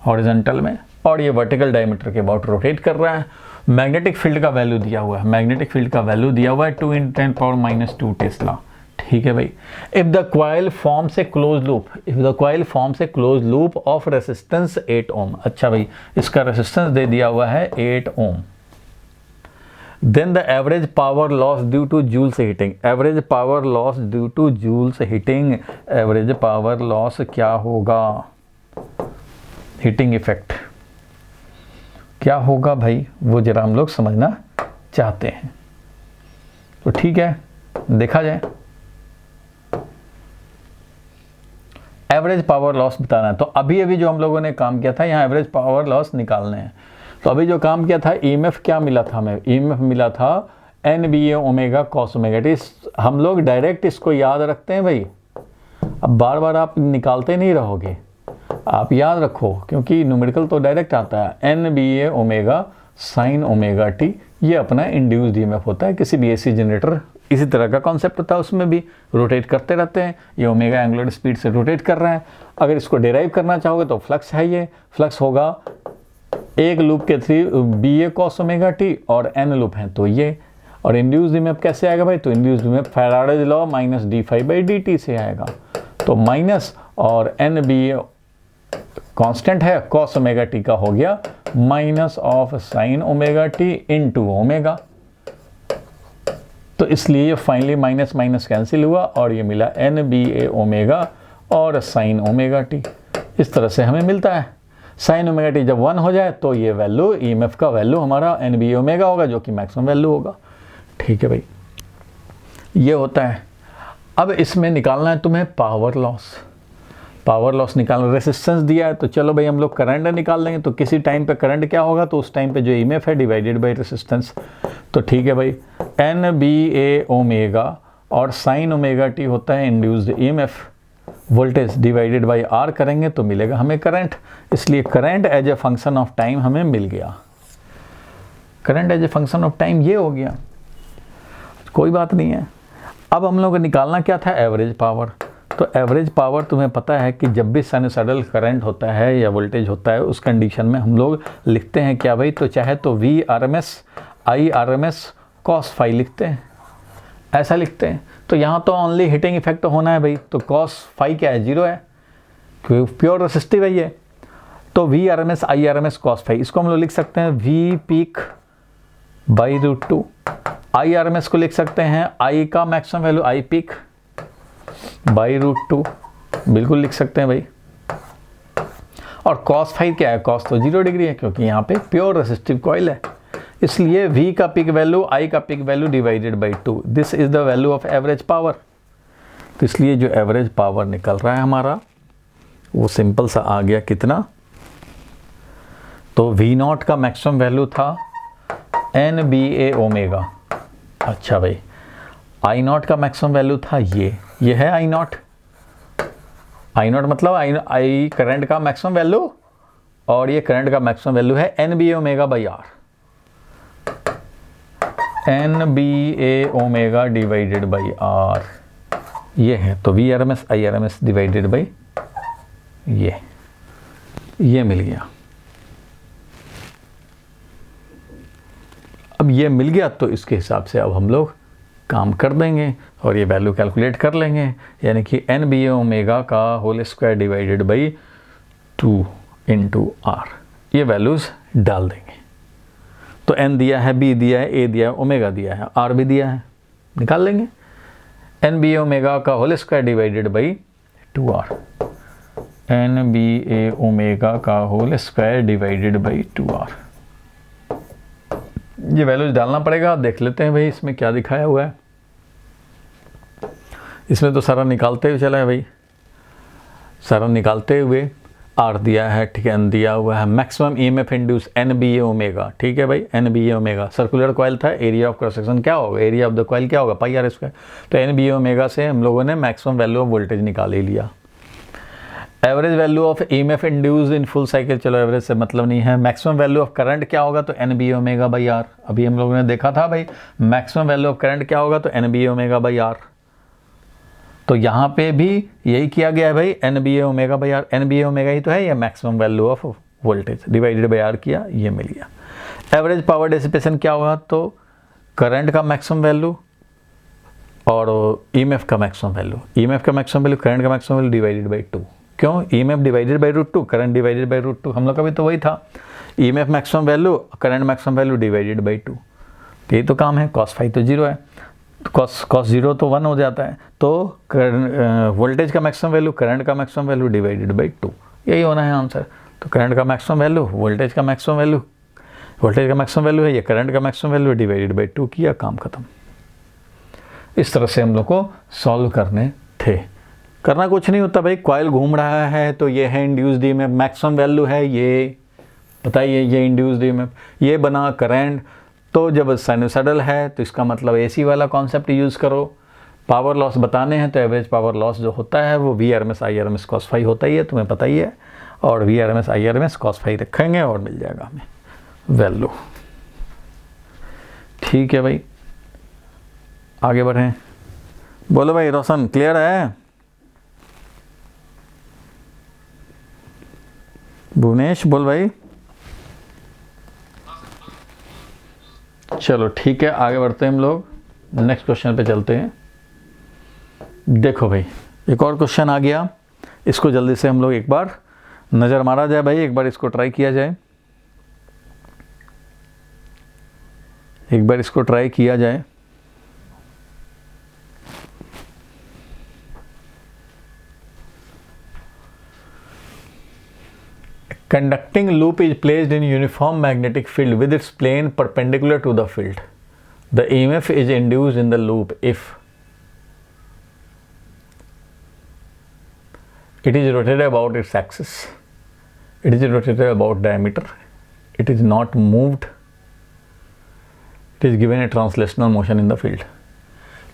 हॉरिजॉन्टल में, और ये वर्टिकल डायमीटर के अबाउट रोटेट कर रहा है। मैग्नेटिक फील्ड का वैल्यू दिया हुआ है, मैग्नेटिक फील्ड का वैल्यू दिया हुआ है 2 × 10⁻² टेस्ला, ठीक है भाई। If the coil forms a close loop, if the coil forms a close loop of resistance 8 ohm, अच्छा भाई इसका रेसिस्टेंस दे दिया हुआ है 8 ओम, then the average power loss due to Joule's heating, average power loss due to Joule's heating, average power loss क्या होगा, हीटिंग इफेक्ट क्या होगा भाई, वो जरा हम लोग समझना चाहते हैं। तो ठीक है, देखा जाए। एवरेज पावर लॉस बताना है, तो अभी जो हम लोगों ने काम किया था, यहाँ एवरेज पावर लॉस निकालने हैं। तो अभी जो काम किया था, ईएमएफ क्या मिला था हमें, ईएमएफ मिला था NBA omega cos omega T. हम लोग डायरेक्ट इसको याद रखते हैं भाई, अब बार बार आप निकालते नहीं रहोगे, आप याद रखो, क्योंकि न्यूमेरिकल तो डायरेक्ट आता है। NBA omega sine omega T, ये अपना इंड्यूस्ड ईएमएफ होता है। किसी भी एसी जनरेटर इसी तरह का कॉन्सेप्ट होता है, उसमें भी रोटेट करते रहते हैं। ये ओमेगा एंगुलर स्पीड से रोटेट कर रहा है। अगर इसको डिराइव करना चाहोगे तो फ्लक्स है, ये फ्लक्स होगा एक लूप के through BA cos omega T, और n लूप हैं तो ये। और इंड्यूस्ड ईएमएफ कैसे आएगा भाई, तो induced EMF Faraday's law minus d∅dt से आएगा, तो माइनस और NBA कांस्टेंट है, कॉस ओमेगा टी का हो गया minus of sine omega T into omega, तो इसलिए ये फाइनली माइनस माइनस कैंसिल हुआ और ये मिला NBA ओमेगा और साइन ओमेगा टी। इस तरह से हमें मिलता है। साइन ओमेगा टी जब 1 हो जाए तो ये वैल्यू ईएमएफ का वैल्यू हमारा NBA ओमेगा होगा, जो कि मैक्सिमम वैल्यू होगा, ठीक है भाई, ये होता है। अब इसमें निकालना है तुम्हें पावर लॉस, पावर लॉस निकालना, रेसिस्टेंस दिया है तो चलो भाई हम लोग करंट निकाल लेंगे। तो किसी टाइम पे करंट क्या होगा, तो उस टाइम पे जो ईएमएफ है डिवाइडेड बाय रेसिस्टेंस, तो ठीक है भाई NBA ओमेगा और साइन ओमेगा टी होता है induced EMF, voltage divided by R करेंगे तो मिलेगा हमें करंट, इसलिए current as a function of time हमें मिल गया, current as a function of time ये हो गया, कोई बात नहीं है। अब हम लोग को निकालना क्या था, एवरेज पावर। तो एवरेज पावर तुम्हें पता है कि जब भी साइनसॉइडल करंट होता है या वोल्टेज होता है, उस कंडीशन में हम लोग लिखते हैं क्या भाई, तो चाहे तो VRMS IRMS cos फाई लिखते हैं, ऐसा लिखते हैं। तो यहाँ तो ओनली हीटिंग इफेक्ट होना है भाई, तो cos फाई क्या है, 0 है, क्योंकि प्योर रेसिस्टिव है ये। तो VRMS IRMS cos फाई, इसको हम लोग लिख सकते हैं V पीक बाई √2। IRMS को लिख सकते हैं I का maximum value I peak by √2, बिल्कुल लिख सकते हैं भाई। और cos फाई क्या है, cos तो 0 डिग्री है, क्योंकि यहाँ पे प्योर रेसिस्टिव कॉइल है, इसलिए V का पीक वैल्यू I का peak value divided by 2, this is the value of average power. तो इसलिए जो एवरेज पावर निकल रहा है हमारा वो सिंपल सा आ गया कितना, तो V0 का मैक्सिमम वैल्यू था NBA ओमेगा, अच्छा भाई I0 का मैक्सिमम वैल्यू था ये है I0 मतलब I करंट का मैक्सिमम वैल्यू, और ये करंट का मैक्सिमम वैल्यू है NBA omega by R, NBA omega divided by R ये है। तो VRMS IRMS डिवाइडेड बाई ये मिल गया। अब ये मिल गया तो इसके हिसाब से अब हम लोग काम कर देंगे और ये वैल्यू कैलकुलेट कर लेंगे, यानी कि NBA ओमेगा का whole square divided by 2 into R, ये वैल्यूज़ डाल देंगे। तो N दिया है, B दिया है, A दिया है, ओमेगा दिया है, R भी दिया है, निकाल लेंगे। NBA ओमेगा का whole square divided by 2R, NBA omega का whole square divided by 2R, ये वैल्यूज डालना पड़ेगा। देख लेते हैं भाई इसमें क्या दिखाया हुआ है। इसमें तो सारा निकालते हुए चला है भाई, सारा निकालते हुए आर दिया है, ठीक है, दिया हुआ है maximum EMF induce NBA omega, ठीक है भाई, NBA ओमेगा। सर्कुलर कॉइल था, एरिया ऑफ क्रॉस सेक्शन क्या होगा, एरिया ऑफ द कॉइल क्या होगा, पाई आर स्क्वायर। तो NBA ओमेगा से हम लोगों ने मैक्सिमम वैल्यू ऑफ वोल्टेज निकाल ही लिया। Average value of EMF induce in full cycle, चलो एवरेज से मतलब नहीं है। मैक्सिमम वैल्यू ऑफ करंट क्या होगा, तो NBA ओमेगा बाई आर। अभी हम लोगों ने देखा था भाई मैक्सिमम वैल्यू ऑफ करंट क्या होगा, तो NBA ओमेगा बाई आर। तो यहाँ पे भी यही किया गया है भाई, NBA omega by R. NBA omega ही तो है, ये maximum value of voltage divided by R किया, ये मिल गया। एवरेज पावर डिसिपेशन क्या होगा, तो करंट का मैक्सिमम वैल्यू और ईएमएफ का मैक्सिमम वैल्यू, ईएमएफ का मैक्सिमम वैल्यू करंट का मैक्सिमम वैल्यू डिवाइडेड बाई 2। क्यों, EMF divided by √2, current divided by √2, हम लोग का भी तो वही था, EMF maximum value current maximum value divided by 2। यही तो काम है। cos फाई तो 0 है, तो cos 0 तो 1 हो जाता है। तो वोल्टेज का मैक्सिमम वैल्यू करंट का मैक्सिमम वैल्यू डिवाइडेड बाई 2, यही होना है आंसर। तो करंट का मैक्सिमम वैल्यू वोल्टेज का मैक्सिमम वैल्यू, वोल्टेज का मैक्सिमम वैल्यू है ये, करंट का मैक्सिमम वैल्यू डिवाइडेड बाई 2 किया, काम खत्म। इस तरह से हम लोग को सॉल्व करने थे। करना कुछ नहीं होता भाई, कॉइल घूम रहा है तो ये है इंड्यूस्ड ईएमएफ, मैक्सिमम वैल्यू है ये, बताइए ये इंड्यूस्ड ईएमएफ, ये बना करंट। तो जब साइनोसाइडल है तो इसका मतलब AC वाला कॉन्सेप्ट यूज़ करो। पावर लॉस बताने हैं तो एवरेज पावर लॉस जो होता है वो VRMS IRMS cos फाई होता ही है, तुम्हें पता ही है। और VRMS IRMS cos फाई रखेंगे और मिल जाएगा हमें वैल्यू। ठीक है भाई, आगे बढ़ें। बोलो भाई रोशन, क्लियर है? भुवनेश बोल भाई। चलो ठीक है, आगे बढ़ते हैं हम लोग, नेक्स्ट क्वेश्चन पे चलते हैं। देखो भाई एक और क्वेश्चन आ गया, इसको जल्दी से हम लोग एक बार नज़र मारा जाए भाई, एक बार इसको ट्राई किया जाए, एक बार इसको ट्राई किया जाए। Conducting loop is placed in uniform magnetic field with its plane perpendicular to the field. The EMF is induced in the loop if it is rotated about its axis, it is rotated about diameter, it is not moved, it is given a translational motion in the field.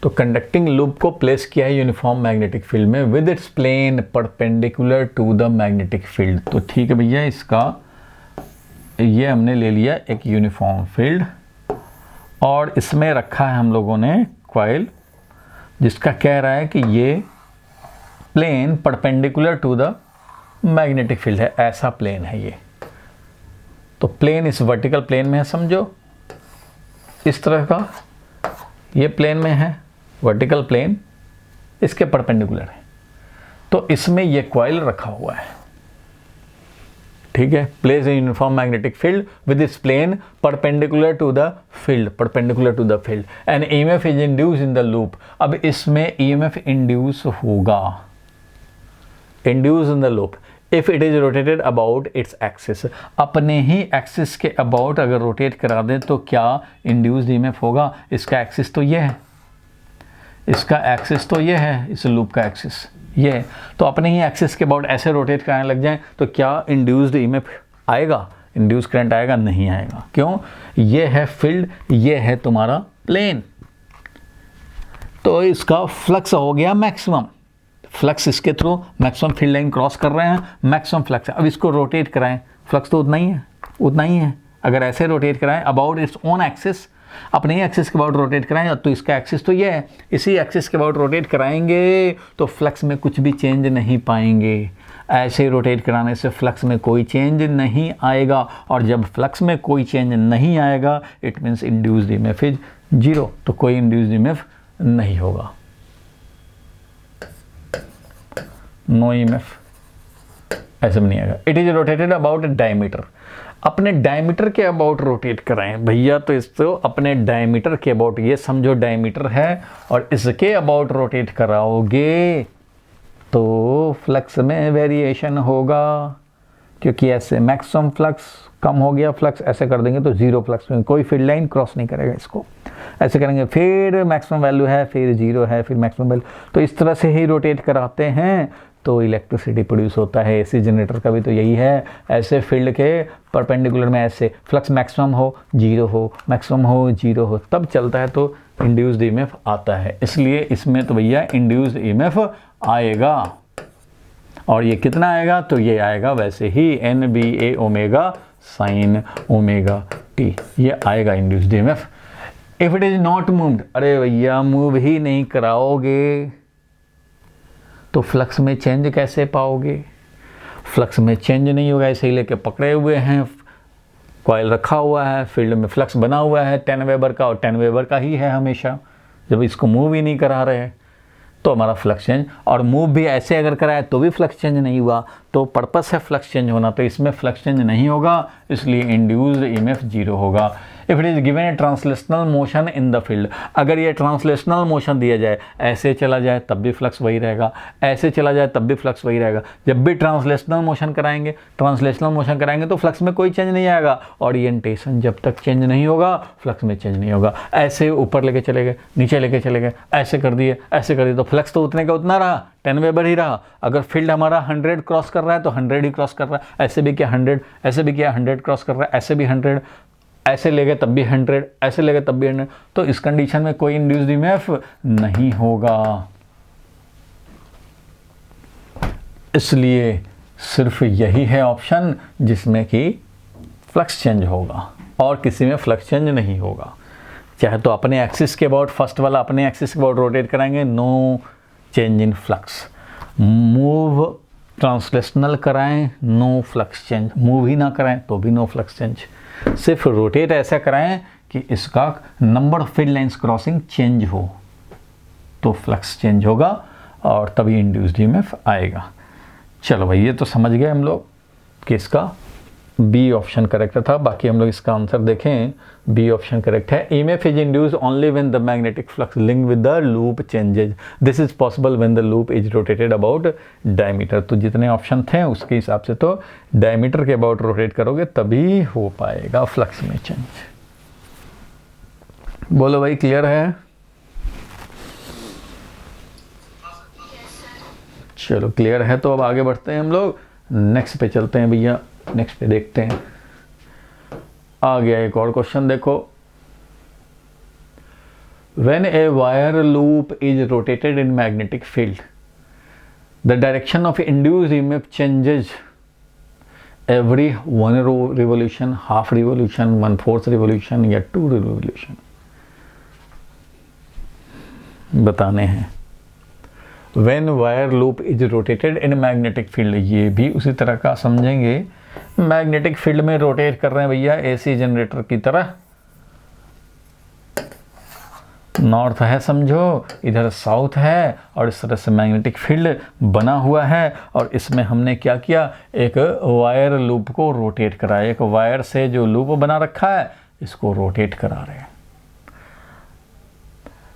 तो कंडक्टिंग लूप को प्लेस किया है यूनिफॉर्म मैग्नेटिक फील्ड में with its plane perpendicular to the magnetic field. तो ठीक है भैया, इसका ये हमने ले लिया एक यूनिफॉर्म फील्ड और इसमें रखा है हम लोगों ने कॉइल, जिसका कह रहा है कि ये plane perpendicular to the magnetic field है, ऐसा प्लेन है ये। तो प्लेन इस वर्टिकल प्लेन में है, समझो इस तरह का ये प्लेन में है, वर्टिकल प्लेन इसके परपेंडिकुलर है। तो इसमें ये कॉइल रखा हुआ है, ठीक है। Place in uniform magnetic field with its plane perpendicular to the field, perpendicular to the field and EMF is induce in the loop. अब इसमें EMF इंड्यूस होगा, induce in the loop if it is rotated about its axis. अपने ही एक्सिस के अबाउट अगर रोटेट करा दें तो क्या इंड्यूस्ड EMF होगा। इसका एक्सिस तो ये है, इसका एक्सिस तो ये है, इस लूप का एक्सिस ये है। तो अपने ही एक्सिस के अबाउट ऐसे रोटेट कराने लग जाएं तो क्या इंड्यूस्ड EMF आएगा, इंड्यूस करंट आएगा? नहीं आएगा। क्यों? ये है फील्ड, ये है तुम्हारा प्लेन, तो इसका फ्लक्स हो गया मैक्सिमम। फ्लक्स इसके through maximum field line cross कर रहे हैं, मैक्सिमम फ्लक्स है। अब इसको रोटेट कराएं, फ्लक्स तो उतना ही है, उतना ही है। अगर ऐसे रोटेट कराएं अबाउट इट्स ओन एक्सिस, अपने ही एक्सिस के अबाउट रोटेट कराएं, तो इसका एक्सिस तो ये है, इसी एक्सिस के अबाउट रोटेट कराएंगे तो फ्लक्स में कुछ भी चेंज नहीं पाएंगे। ऐसे रोटेट कराने से फ्लक्स में कोई चेंज नहीं आएगा, और जब फ्लक्स में कोई चेंज नहीं आएगा it means induced EMF is 0, तो कोई इंड्यूस्ड EMF नहीं होगा, नो EMF, ऐसे में नहीं आएगा। It is rotated about diameter, अपने डायमीटर के अबाउट रोटेट कराएं भैया, तो इसको अपने डायमीटर के अबाउट, ये समझो डायमीटर है और इसके अबाउट रोटेट कराओगे तो फ्लक्स में वेरिएशन होगा, क्योंकि ऐसे मैक्सिमम फ्लक्स, कम हो गया फ्लक्स, ऐसे कर देंगे तो 0 फ्लक्स में कोई फील्ड लाइन क्रॉस नहीं करेगा इसको। ऐसे करेंगे, फिर मैक्सिमम वैल्यू है, फिर 0 है, फिर मैक्सिमम वैल्यू। तो इस तरह से ही रोटेट कराते हैं तो इलेक्ट्रिसिटी प्रोड्यूस होता है। एसी जनरेटर का भी तो यही है, ऐसे फील्ड के परपेंडिकुलर में ऐसे फ्लक्स मैक्सिमम हो, 0 हो, मैक्सिमम हो, 0 हो, तब चलता है तो इंड्यूस्ड ईएमएफ आता है। इसलिए इसमें तो भैया इंड्यूस्ड ईएमएफ आएगा। और ये कितना आएगा? तो ये आएगा वैसे ही NBA omega sine omega T, ये आएगा induced EMF. If it is not moved, अरे भैया मूव ही नहीं कराओगे तो फ्लक्स में चेंज कैसे पाओगे? फ्लक्स में चेंज नहीं होगा, ऐसे ही लेके पकड़े हुए हैं, कॉइल रखा हुआ है, फील्ड में फ्लक्स बना हुआ है 10 वेबर का, और 10 वेबर का ही है हमेशा। जब इसको मूव ही नहीं करा रहे तो हमारा फ्लक्स चेंज, और मूव भी ऐसे अगर कराए तो भी फ्लक्स चेंज नहीं हुआ, तो पर्पस है फ्लक्स चेंज होना, तो इसमें फ्लक्स चेंज नहीं होगा, इसलिए इंड्यूस्ड ईएमएफ 0 होगा। If it is given A translational motion in the field, अगर ये ट्रांसलेशनल मोशन दिया जाए, ऐसे चला जाए तब भी फ्लक्स वही रहेगा, ऐसे चला जाए तब भी फ्लक्स वही रहेगा। जब भी ट्रांसलेशनल मोशन कराएंगे तो फ्लक्स में कोई चेंज नहीं आएगा। ओरिएंटेशन जब तक चेंज नहीं होगा फ्लक्स में चेंज नहीं होगा। ऐसे ऊपर लेके चले गए, नीचे लेके चले गए, ऐसे कर दिए, तो फ्लक्स तो उतने का उतना रहा, 10 वेबर ही रहा। अगर फील्ड हमारा 100 क्रॉस कर रहा है तो 100 ही क्रॉस कर रहा है, ऐसे भी क्या 100, ऐसे भी क्या 100 क्रॉस कर रहा है, ऐसे भी 100, ऐसे ले गए तब भी 100, ऐसे ले गए तब भी 100, तो इस कंडीशन में कोई इंड्यूस्ड ईएमएफ नहीं होगा। इसलिए सिर्फ यही है ऑप्शन जिसमें कि फ्लक्स चेंज होगा, और किसी में फ्लक्स चेंज नहीं होगा। चाहे तो अपने एक्सिस के अबाउट, फर्स्ट वाला अपने एक्सिस के अबाउट रोटेट कराएंगे, no change in flux. Move translational कराएं, नो फ्लक्स चेंज। मूव ही ना कराएं तो भी नो फ्लक्स चेंज। सिर्फ रोटेट ऐसा कराएं कि इसका number of field lines crossing change हो तो फ्लक्स चेंज होगा, और तभी इंड्यूस्ड ईएमएफ आएगा। चलो भाई, ये तो समझ गए हम लोग कि इसका बी ऑप्शन करेक्ट था। बाकी हम लोग इसका आंसर देखें, बी ऑप्शन करेक्ट है। EMF is induced only when the magnetic flux link with the loop changes, this is possible when the loop is rotated about diameter. तो जितने ऑप्शन थे उसके हिसाब से तो डायमीटर के अबाउट रोटेट करोगे तभी हो पाएगा फ्लक्स में चेंज। बोलो भाई, क्लियर है? चलो क्लियर है तो अब आगे बढ़ते हैं हम लोग, नेक्स्ट पे चलते हैं भैया। नेक्स्ट पे देखते हैं, आ गया एक और क्वेश्चन देखो। When a wire loop is rotated in magnetic field, the direction of induced EMF changes every 1 revolution, half revolution, 1/4 revolution या 2 रिवोल्यूशन बताने हैं। When wire loop is rotated in magnetic field, ये भी उसी तरह का समझेंगे। मैग्नेटिक फील्ड में रोटेट कर रहे हैं भैया एसी जनरेटर की तरह, नॉर्थ है समझो, इधर साउथ है, और इस तरह से मैग्नेटिक फील्ड बना हुआ है। और इसमें हमने क्या किया, एक वायर लूप को रोटेट कराया, एक वायर से जो लूप बना रखा है इसको रोटेट करा रहे हैं।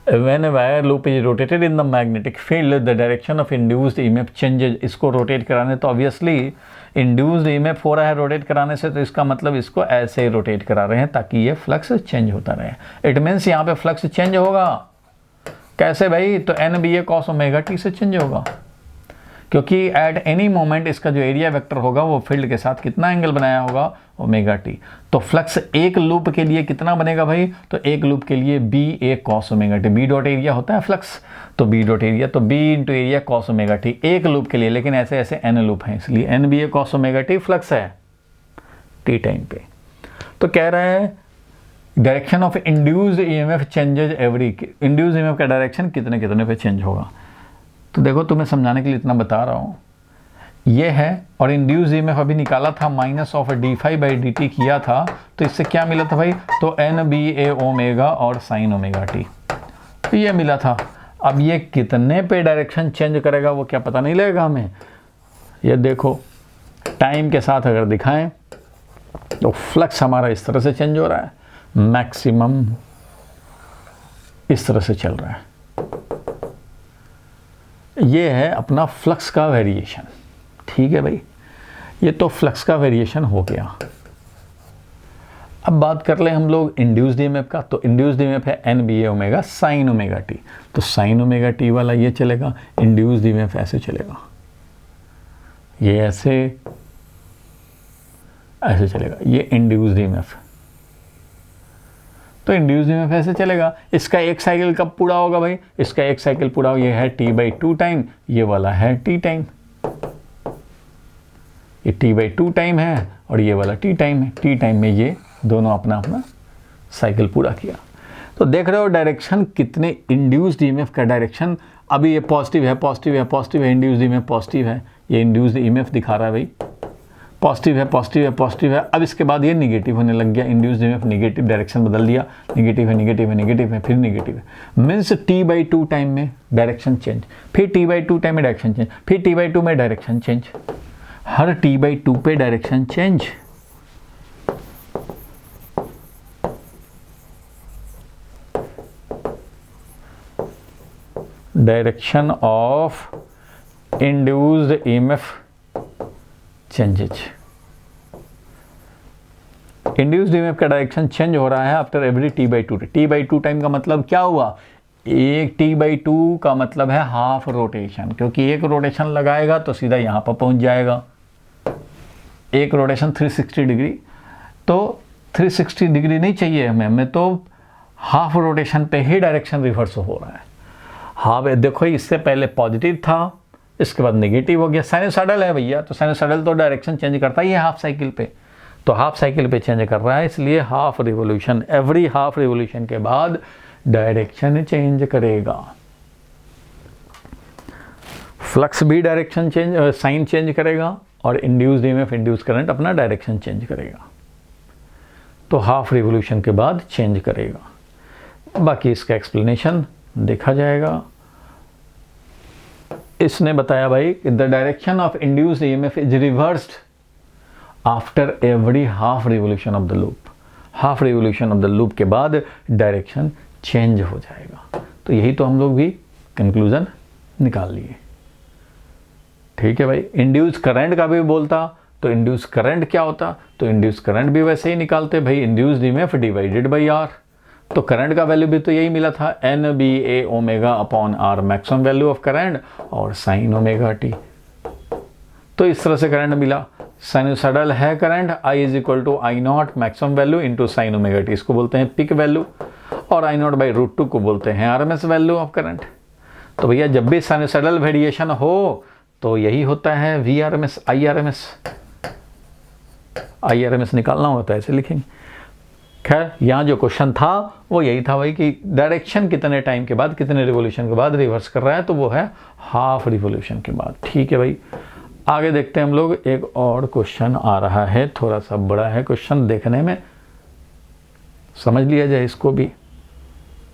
When a wire loop is rotated in the magnetic field, the direction of induced EMF changes। इसको रोटेट कराने तो ऑब्वियसली इंड्यूस्ड EMF हो रहा है रोटेट कराने से, तो इसका मतलब इसको ऐसे ही रोटेट करा रहे हैं ताकि ये फ्लक्स चेंज होता रहे। इट मीन्स यहाँ पे फ्लक्स चेंज होगा। कैसे भाई? तो NBA cos ओमेगा टी से चेंज होगा, क्योंकि एट एनी मोमेंट इसका जो एरिया वेक्टर होगा वो फील्ड के साथ कितना एंगल बनाया होगा, ओमेगा टी। तो फ्लक्स एक लूप के लिए कितना बनेगा भाई? तो एक लूप के लिए BA cos omega T, B dot area होता है फ्लक्स, तो बी डॉट एरिया, तो B into area cos omega T एक लूप के लिए। लेकिन ऐसे ऐसे n लूप हैं, इसलिए NBA cos omega T flux है टी टाइम पे। तो कह रहा है direction of induced EMF changes every, induced EMF का डायरेक्शन कितने कितने पे चेंज होगा। तो देखो तुम्हें समझाने के लिए इतना बता रहा हूँ, ये है, और इंड्यूस्ड EMF अभी निकाला था -dφ/dt किया था, तो इससे क्या मिला था भाई? तो NBA ओमेगा और साइन ओमेगा टी, तो ये मिला था। अब ये कितने पे डायरेक्शन चेंज करेगा वो क्या पता नहीं लगेगा हमें। ये देखो टाइम के साथ अगर दिखाएं तो फ्लक्स हमारा इस तरह से चेंज हो रहा है, मैक्सिमम इस तरह से चल रहा है। ये है अपना फ्लक्स का वेरिएशन, ठीक है भाई, ये तो फ्लक्स का वेरिएशन हो गया। अब बात कर लें हम लोग इंड्यूस्ड ईएमएफ का, तो इंड्यूस्ड ईएमएफ है एन बी ए ओमेगा साइन ओमेगा टी, तो साइन ओमेगा टी वाला ये चलेगा, इंड्यूस्ड ईएमएफ ऐसे चलेगा, ये ऐसे ऐसे चलेगा, ये इंड्यूस्ड ईएमएफ, तो इंड्यूस्ड ईएमएफ ऐसे चलेगा। इसका एक साइकिल कब पूरा होगा भाई, इसका एक साइकिल पूरा हो, ये है t/2 टाइम, ये वाला है t टाइम, ये t/2 टाइम है और ये वाला t टाइम है, t टाइम में ये दोनों अपना अपना साइकिल पूरा किया। तो देख रहे हो डायरेक्शन कितने, इंड्यूस्ड ईएमएफ का डायरेक्शन, अभी ये पॉजिटिव है, पॉजिटिव है, पॉजिटिव है, इंड्यूस्ड ईएमएफ पॉजिटिव है, ये इंड्यूस्ड ईएमएफ दिखा रहा है भाई, पॉजिटिव है, पॉजिटिव है, पॉजिटिव है। अब इसके बाद ये निगेटिव होने लग गया, इंड्यूस्ड ईएमएफ निगेटिव, डायरेक्शन बदल दिया, निगेटिव है, निगेटिव है, निगेटिव है, फिर निगेटिव है, मीन्स t/2 टाइम में डायरेक्शन चेंज, फिर t/2 टाइम में डायरेक्शन चेंज, फिर t/2 में डायरेक्शन चेंज, हर t/2 पे direction change. Direction of induced EMF changes, induced EMF का डायरेक्शन चेंज हो रहा है after every t/2। t/2 time का मतलब क्या हुआ, एक t/2 का मतलब है हाफ रोटेशन, क्योंकि एक रोटेशन लगाएगा तो सीधा यहाँ पर पहुँच जाएगा, एक रोटेशन 360 डिग्री, तो 360 डिग्री नहीं चाहिए हमें तो हाफ रोटेशन पे ही डायरेक्शन रिवर्स हो रहा है। हाफ, देखो इससे पहले पॉजिटिव था, इसके बाद नेगेटिव हो गया, साइनसॉइडल है भैया, तो साइनसॉइडल तो डायरेक्शन चेंज करता ही है हाफ साइकिल पे, तो हाफ साइकिल पे चेंज कर रहा है, इसलिए half revolution, every half revolution के बाद डायरेक्शन चेंज करेगा। फ्लक्स भी डायरेक्शन चेंज, साइन चेंज करेगा, और इंड्यूस्ड ईएमएफ, इंड्यूस्ड करंट अपना डायरेक्शन चेंज करेगा, तो हाफ रिवोल्यूशन के बाद चेंज करेगा। बाकी इसका एक्सप्लेनेशन देखा जाएगा। इसने बताया भाई the direction of induced EMF is reversed after every half revolution of the loop, half revolution of the loop के बाद डायरेक्शन चेंज हो जाएगा। तो यही तो हम लोग भी कंक्लूजन निकाल लिए। ठीक है भाई, इंड्यूस करंट का भी बोलता तो इंड्यूस करंट क्या होता, तो इंड्यूस करंट भी वैसे ही निकालते भाई, induced EMF divided by R, तो करंट का वैल्यू भी तो यही मिला था, N B A omega upon R, maximum value of current और साइन ओमेगा टी। तो इस तरह से करंट मिला, साइनसॉइडल है current, I is equal to I naught maximum value into sine omega T, इसको बोलते हैं पिक वैल्यू, और आई नॉट बाई √2 को बोलते हैं आरएमएस वैल्यू ऑफ करंट। तो भैया जब भी साइनसॉइडल वेरिएशन हो तो यही होता है V R M S, I R M S निकालना होगा तो ऐसे लिखेंगे। खैर यहाँ जो क्वेश्चन था वो यही था भाई कि डायरेक्शन कितने टाइम के बाद, कितने रिवोल्यूशन के बाद रिवर्स कर रहा है, तो वो है हाफ रिवोल्यूशन के बाद। ठीक है भाई, आगे देखते हैं हम लोग, एक और क्वेश्चन आ रहा है, थोड़ा सा बड़ा है क्वेश्चन देखने में, समझ लिया जाए इसको भी,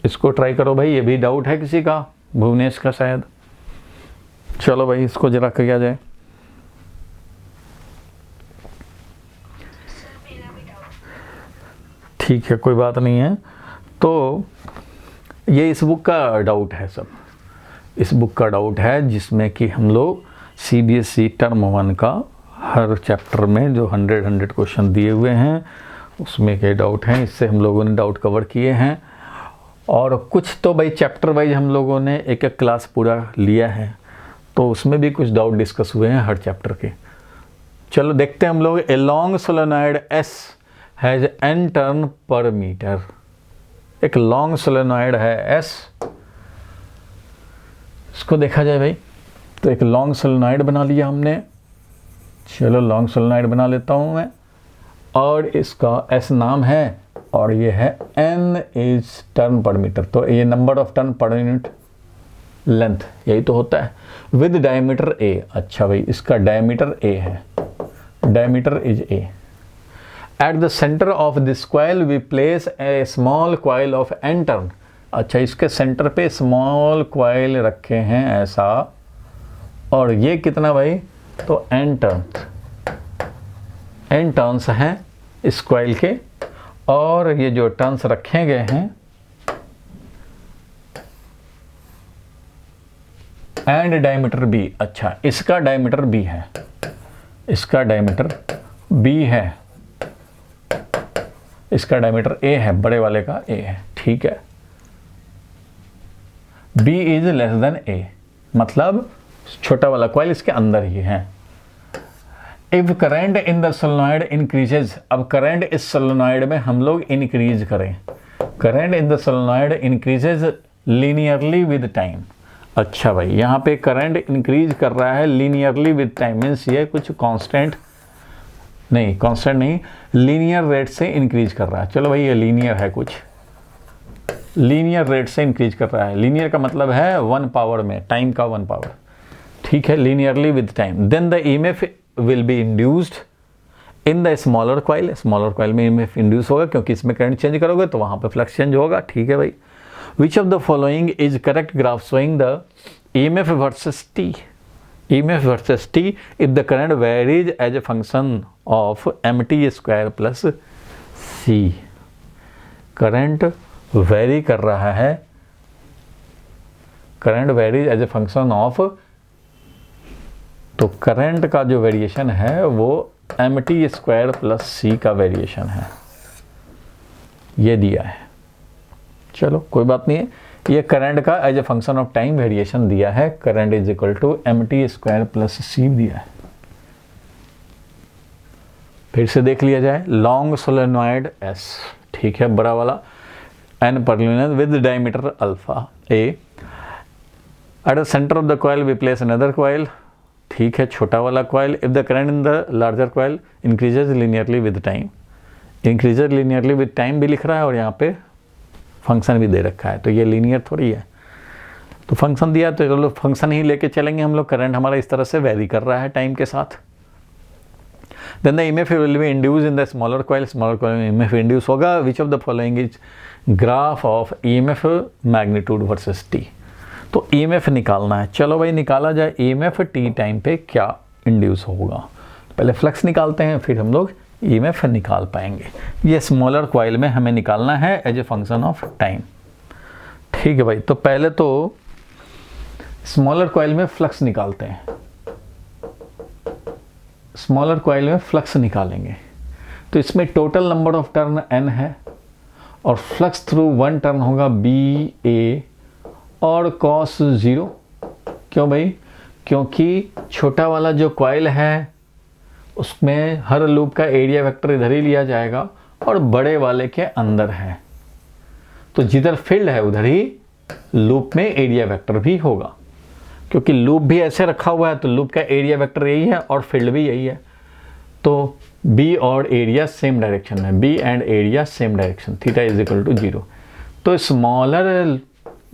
इसको ट्राई करो भाई, ये भी डाउट है किसी का, भुवनेश का शायद। चलो भाई इसको जरा किया जाए। ठीक है, कोई बात नहीं है। तो ये इस बुक का डाउट है, सब इस बुक का डाउट है, जिसमें कि हम लोग CBSE टर्म 1 का हर चैप्टर में जो 100 क्वेश्चन दिए हुए हैं उसमें के डाउट हैं, इससे हम लोगों ने डाउट कवर किए हैं। और कुछ तो भाई चैप्टर वाइज हम लोगों ने एक एक क्लास पूरा लिया है, तो उसमें भी कुछ डाउट डिस्कस हुए हैं हर चैप्टर के। चलो देखते हैं हम लोग। A long solenoid S has n turn पर मीटर, एक लॉन्ग सोलेनॉइड है S, इसको देखा जाए भाई। तो एक लॉन्ग सोलेनॉइड बना लिया हमने, चलो लॉन्ग सोलेनॉइड बना लेता हूँ मैं, और इसका S नाम है और ये है n इज टर्न पर मीटर, तो ये number of turn per unit length, यही तो होता है, विद डायमीटर A। अच्छा भाई, इसका डायमीटर A है, diameter is A। At the centre of this coil we place a small coil of n turn. अच्छा, इसके सेंटर पे स्मॉल कॉइल रखे हैं ऐसा, और ये कितना भाई, तो n टर्न्स हैं इस कॉइल के, और ये जो टर्न्स रखे गए हैं एंड डायमीटर B। अच्छा, इसका डायमीटर B है, इसका डायमीटर B है, इसका डायमीटर ए है, बड़े वाले का ए है, ठीक है। B इज लेस देन ए, मतलब छोटा वाला कॉइल इसके अंदर ही है। If current in the solenoid increases, अब करंट इस सोलेनॉइड में हम लोग इंक्रीज करें, current in the solenoid increases linearly with time. अच्छा भाई, यहाँ पे करंट इंक्रीज कर रहा है लीनियरली विद टाइम, मीन्स ये कुछ कांस्टेंट नहीं, लीनियर रेट से इंक्रीज कर रहा है। चलो भाई, ये लीनियर है, कुछ लीनियर रेट से इंक्रीज कर रहा है। लीनियर का मतलब है 1 पावर में, टाइम का 1 पावर, ठीक है, linearly with time. Then the EMF will be induced in the smaller coil, smaller coil में ईएमएफ इंड्यूस होगा, क्योंकि इसमें करंट चेंज करोगे तो वहाँ पे फ्लक्स चेंज होगा, ठीक है भाई। विच of the following is correct graph showing the EMF versus T, EMF versus T if the current varies as a function of mt square plus c। Current vary कर रहा है, current varies as a function of, तो करंट का जो वेरिएशन है वो mt स्क्वायर प्लस c का वेरिएशन है, ये दिया है। चलो कोई बात नहीं है, ये करंट का as a function of time variation दिया है, current is equal to mt square plus c दिया है। फिर से देख लिया जाए, लॉन्ग सोलेनॉइड S, ठीक है, बड़ा वाला N per unit with diameter alpha A, at the centre of the coil we place another coil, ठीक है, छोटा वाला coil. If the current in the larger coil increases linearly with time, increases linearly with time भी लिख रहा है और यहाँ पे फंक्शन भी दे रखा है, तो ये लीनियर थोड़ी है, तो फंक्शन दिया तो चलो फंक्शन ही लेके चलेंगे हम लोग। करंट हमारा इस तरह से वेरी कर रहा है टाइम के साथ। Then the EMF will be induce in the smaller coil, smaller coil में ईएमएफ इंड्यूस होगा। Which of the following is graph of EMF magnitude versus T, तो ईएमएफ निकालना है। चलो भाई निकाला जाए, ईएमएफ टी टाइम पे क्या इंड्यूस होगा, पहले फ्लक्स निकालते हैं फिर हम लोग ईएमएफ निकाल पाएंगे। ये स्मॉलर कॉइल में हमें निकालना है as a function of time, ठीक है भाई। तो पहले तो स्मॉलर कॉइल में फ्लक्स निकालते हैं, स्मॉलर कॉइल में फ्लक्स निकालेंगे तो इसमें total number of turn n है और फ्लक्स थ्रू 1 टर्न होगा BA और cos 0। क्यों भाई, क्योंकि छोटा वाला जो कॉइल है उसमें हर लूप का एरिया वेक्टर इधर ही लिया जाएगा और बड़े वाले के अंदर है, तो जिधर फील्ड है उधर ही लूप में एरिया वेक्टर भी होगा, क्योंकि लूप भी ऐसे रखा हुआ है तो लूप का एरिया वेक्टर यही है और फील्ड भी यही है, तो B और एरिया सेम डायरेक्शन में, B and area same direction, theta is equal to 0। तो स्मॉलर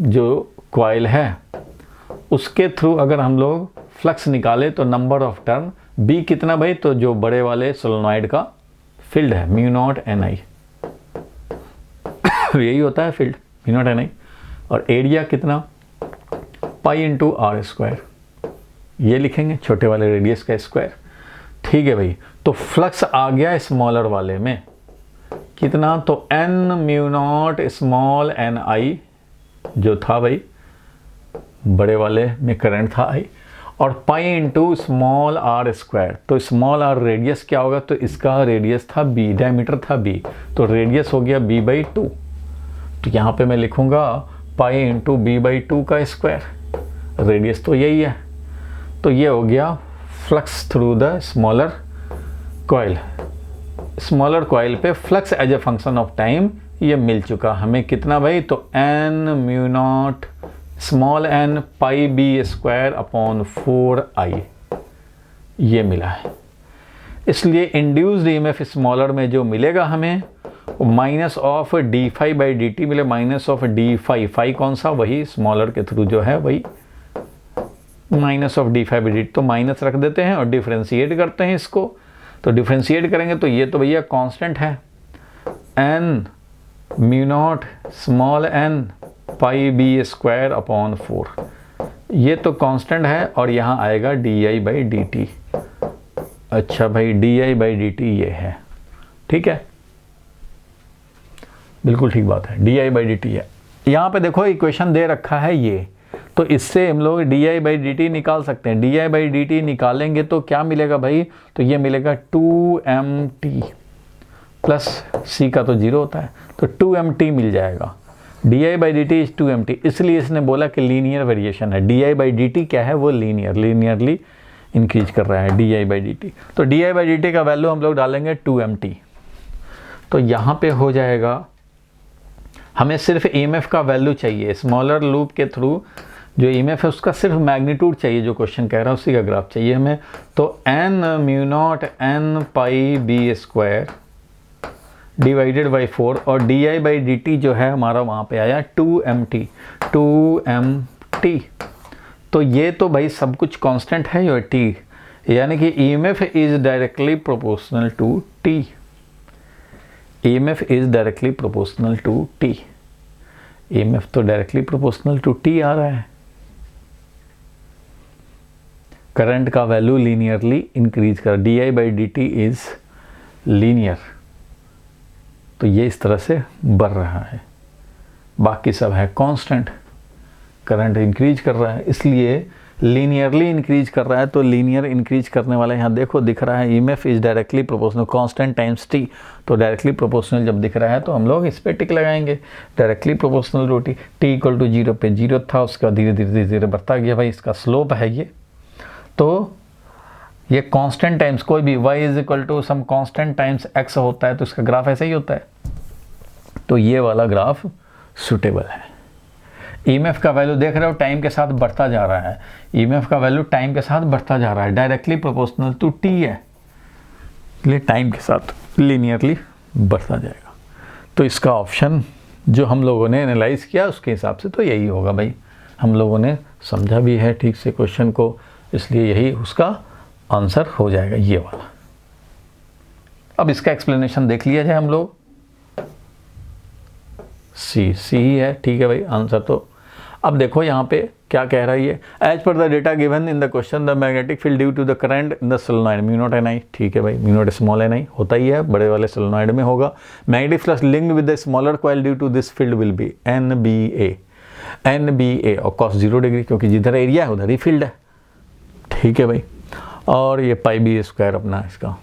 जो कॉइल है उसके थ्रू अगर हम लोग फ्लक्स निकाले तो नंबर ऑफ टर्न B कितना भाई, तो जो बड़े वाले सोलेनॉइड का फील्ड है म्यू नॉट NI, यही होता है फील्ड म्यू नॉट NI, और एरिया कितना पाई इंटू आर स्क्वायर, ये लिखेंगे छोटे वाले रेडियस का स्क्वायर, ठीक है भाई। तो फ्लक्स आ गया स्मॉलर वाले में कितना, तो N mu nought small NI जो था भाई बड़े वाले में करंट था I, और pi into small r square, तो स्मॉल r रेडियस क्या होगा, तो इसका रेडियस था B, डायमीटर था B, तो रेडियस हो गया B/2, तो यहाँ पे मैं लिखूंगा पाई इंटू B/2 का स्क्वायर, रेडियस तो यही है, तो ये हो गया flux through the smaller coil. Smaller coil पे flux as a function of time ये मिल चुका हमें कितना भाई, तो N mu nought small n pi B square upon 4I ये मिला है। इसलिए इंड्यूस्ड ईएमएफ स्मॉलर में जो मिलेगा हमें माइनस ऑफ d∅/dt मिले, माइनस ऑफ d∅, फाई कौन सा, वही स्मॉलर के थ्रू जो है वही माइनस ऑफ d∅/dt, तो माइनस रख देते हैं और डिफ्रेंशिएट करते हैं इसको, तो डिफ्रेंशिएट करेंगे तो ये तो भैया कांस्टेंट है n mu nought small n pi B square upon 4, ये तो कांस्टेंट है और यहाँ आएगा di/dt। अच्छा भाई di/dt ये है, ठीक है, बिल्कुल ठीक बात है, di/dt है। यहाँ पे देखो इक्वेशन दे रखा है ये, तो इससे हम लोग di/dt निकाल सकते हैं। di/dt निकालेंगे तो क्या मिलेगा भाई, तो ये मिलेगा 2mt प्लस सी का तो 0 होता है, तो 2mt मिल जाएगा। di/dt इज 2mt, इसलिए इसने बोला कि लीनियर वेरिएशन है। di/dt क्या है, वो लीनियरली इंक्रीज कर रहा है di/dt। तो di/dt का वैल्यू हम लोग डालेंगे 2mt। तो यहाँ पे हो जाएगा, हमें सिर्फ EMF का वैल्यू चाहिए, स्मॉलर लूप के थ्रू जो EMF है उसका सिर्फ मैग्नीट्यूड चाहिए, जो क्वेश्चन कह रहा है उसी का ग्राफ चाहिए हमें। तो n μ0 n pi b square divided by 4, और di/dt जो है हमारा वहाँ पे आया 2mt। तो ये तो भाई सब कुछ कांस्टेंट है यो t, यानी कि EMF is directly proportional to t। EMF is directly proportional to t। EMF तो डायरेक्टली प्रोपोर्शनल टू t आ रहा है। करंट का वैल्यू लीनियरली इंक्रीज कर, di/dt इज लीनियर, तो ये इस तरह से बढ़ रहा है। बाकी सब है कांस्टेंट, करंट इंक्रीज कर रहा है इसलिए लीनियरली इंक्रीज कर रहा है। तो लीनियर इंक्रीज करने वाला यहाँ देखो दिख रहा है, EMF is directly proportional constant times t। तो डायरेक्टली प्रोपोर्शनल जब दिख रहा है तो हम लोग इस पे टिक लगाएंगे, directly proportional to t। t = 0 पे 0 था, उसका धीरे धीरे बढ़ता गया भाई, इसका स्लोप है ये। तो ये कांस्टेंट टाइम्स कोई भी y = some constant times x होता है तो इसका ग्राफ ऐसा ही होता है। तो ये वाला ग्राफ सुटेबल है। EMF का वैल्यू देख रहे हो टाइम के साथ बढ़ता जा रहा है, EMF का वैल्यू टाइम के साथ बढ़ता जा रहा है, डायरेक्टली प्रोपोर्शनल टू t है, इसलिए टाइम के साथ लीनियरली बढ़ता जाएगा। तो इसका ऑप्शन जो हम लोगों ने एनालाइज किया उसके हिसाब से तो यही होगा भाई, हम लोगों ने समझा भी है ठीक से क्वेश्चन को, इसलिए यही उसका आंसर हो जाएगा ये वाला। अब इसका एक्सप्लेनेशन देख लिया जाए हम लोग। सी ही है, ठीक है भाई आंसर। तो अब देखो यहाँ पे क्या कह रहा है ये, as per the data given in the question the magnetic field due to the current in the solenoid μ0 ni, ठीक है भाई μ0 स्मॉल ni होता ही है, बड़े वाले सोलेनॉइड में होगा। Magnetic flux linked with the smaller coil due to this field will be NBA और cos 0 डिग्री, क्योंकि जिधर एरिया है उधर ही फील्ड है, ठीक है भाई। और ये πb² अपना इसका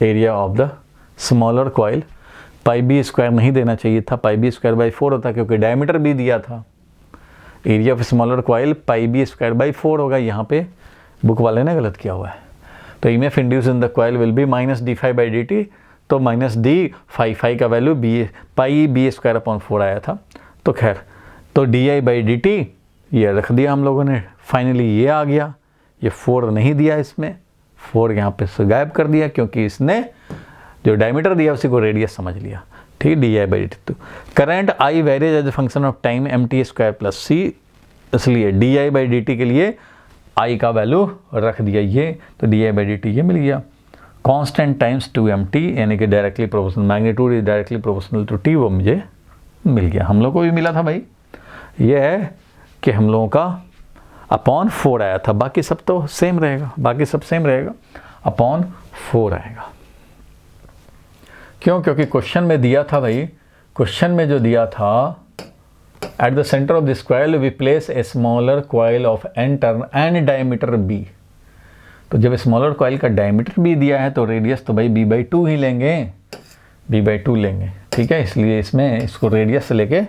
area of the smaller coil, πb² नहीं देना चाहिए था, πb²/4 होता क्योंकि डायमीटर भी दिया था। Area of smaller coil πb²/4 होगा, यहाँ पे बुक वाले ने गलत किया हुआ है। तो EMF induce in the coil will be -d∅/dt, तो -d∅ का वैल्यू πb²/4 आया था। तो खैर, तो di/dt ये रख दिया हम लोगों ने, फाइनली ये आ गया, ये 4 नहीं दिया इसमें, 4 यहाँ पे से गायब कर दिया क्योंकि इसने जो डायमीटर दिया उसी को रेडियस समझ लिया, ठीक। di/dt तो current I varies as a function of time mt² + c, इसलिए di/dt के लिए I का वैल्यू रख दिया ये, तो di/dt ये मिल गया। कांस्टेंट टाइम्स 2mt यानी कि directly proportional, magnitude is directly proportional to t, वो मुझे मिल गया। हम लोग को भी मिला था भाई, ये है कि हम लोगों का अपॉन 4 आया था, बाकी सब तो सेम रहेगा, बाकी सब सेम रहेगा, अपॉन 4 आएगा। क्यों? क्योंकि क्वेश्चन में दिया था भाई, क्वेश्चन में जो दिया था at the centre of this coil we place a smaller coil of n turn and diameter b। तो जब स्मॉलर कॉइल का डायमीटर b दिया है तो रेडियस तो भाई b/2 ही लेंगे, b/2 लेंगे, ठीक है। इसलिए इसमें इसको रेडियस से लेके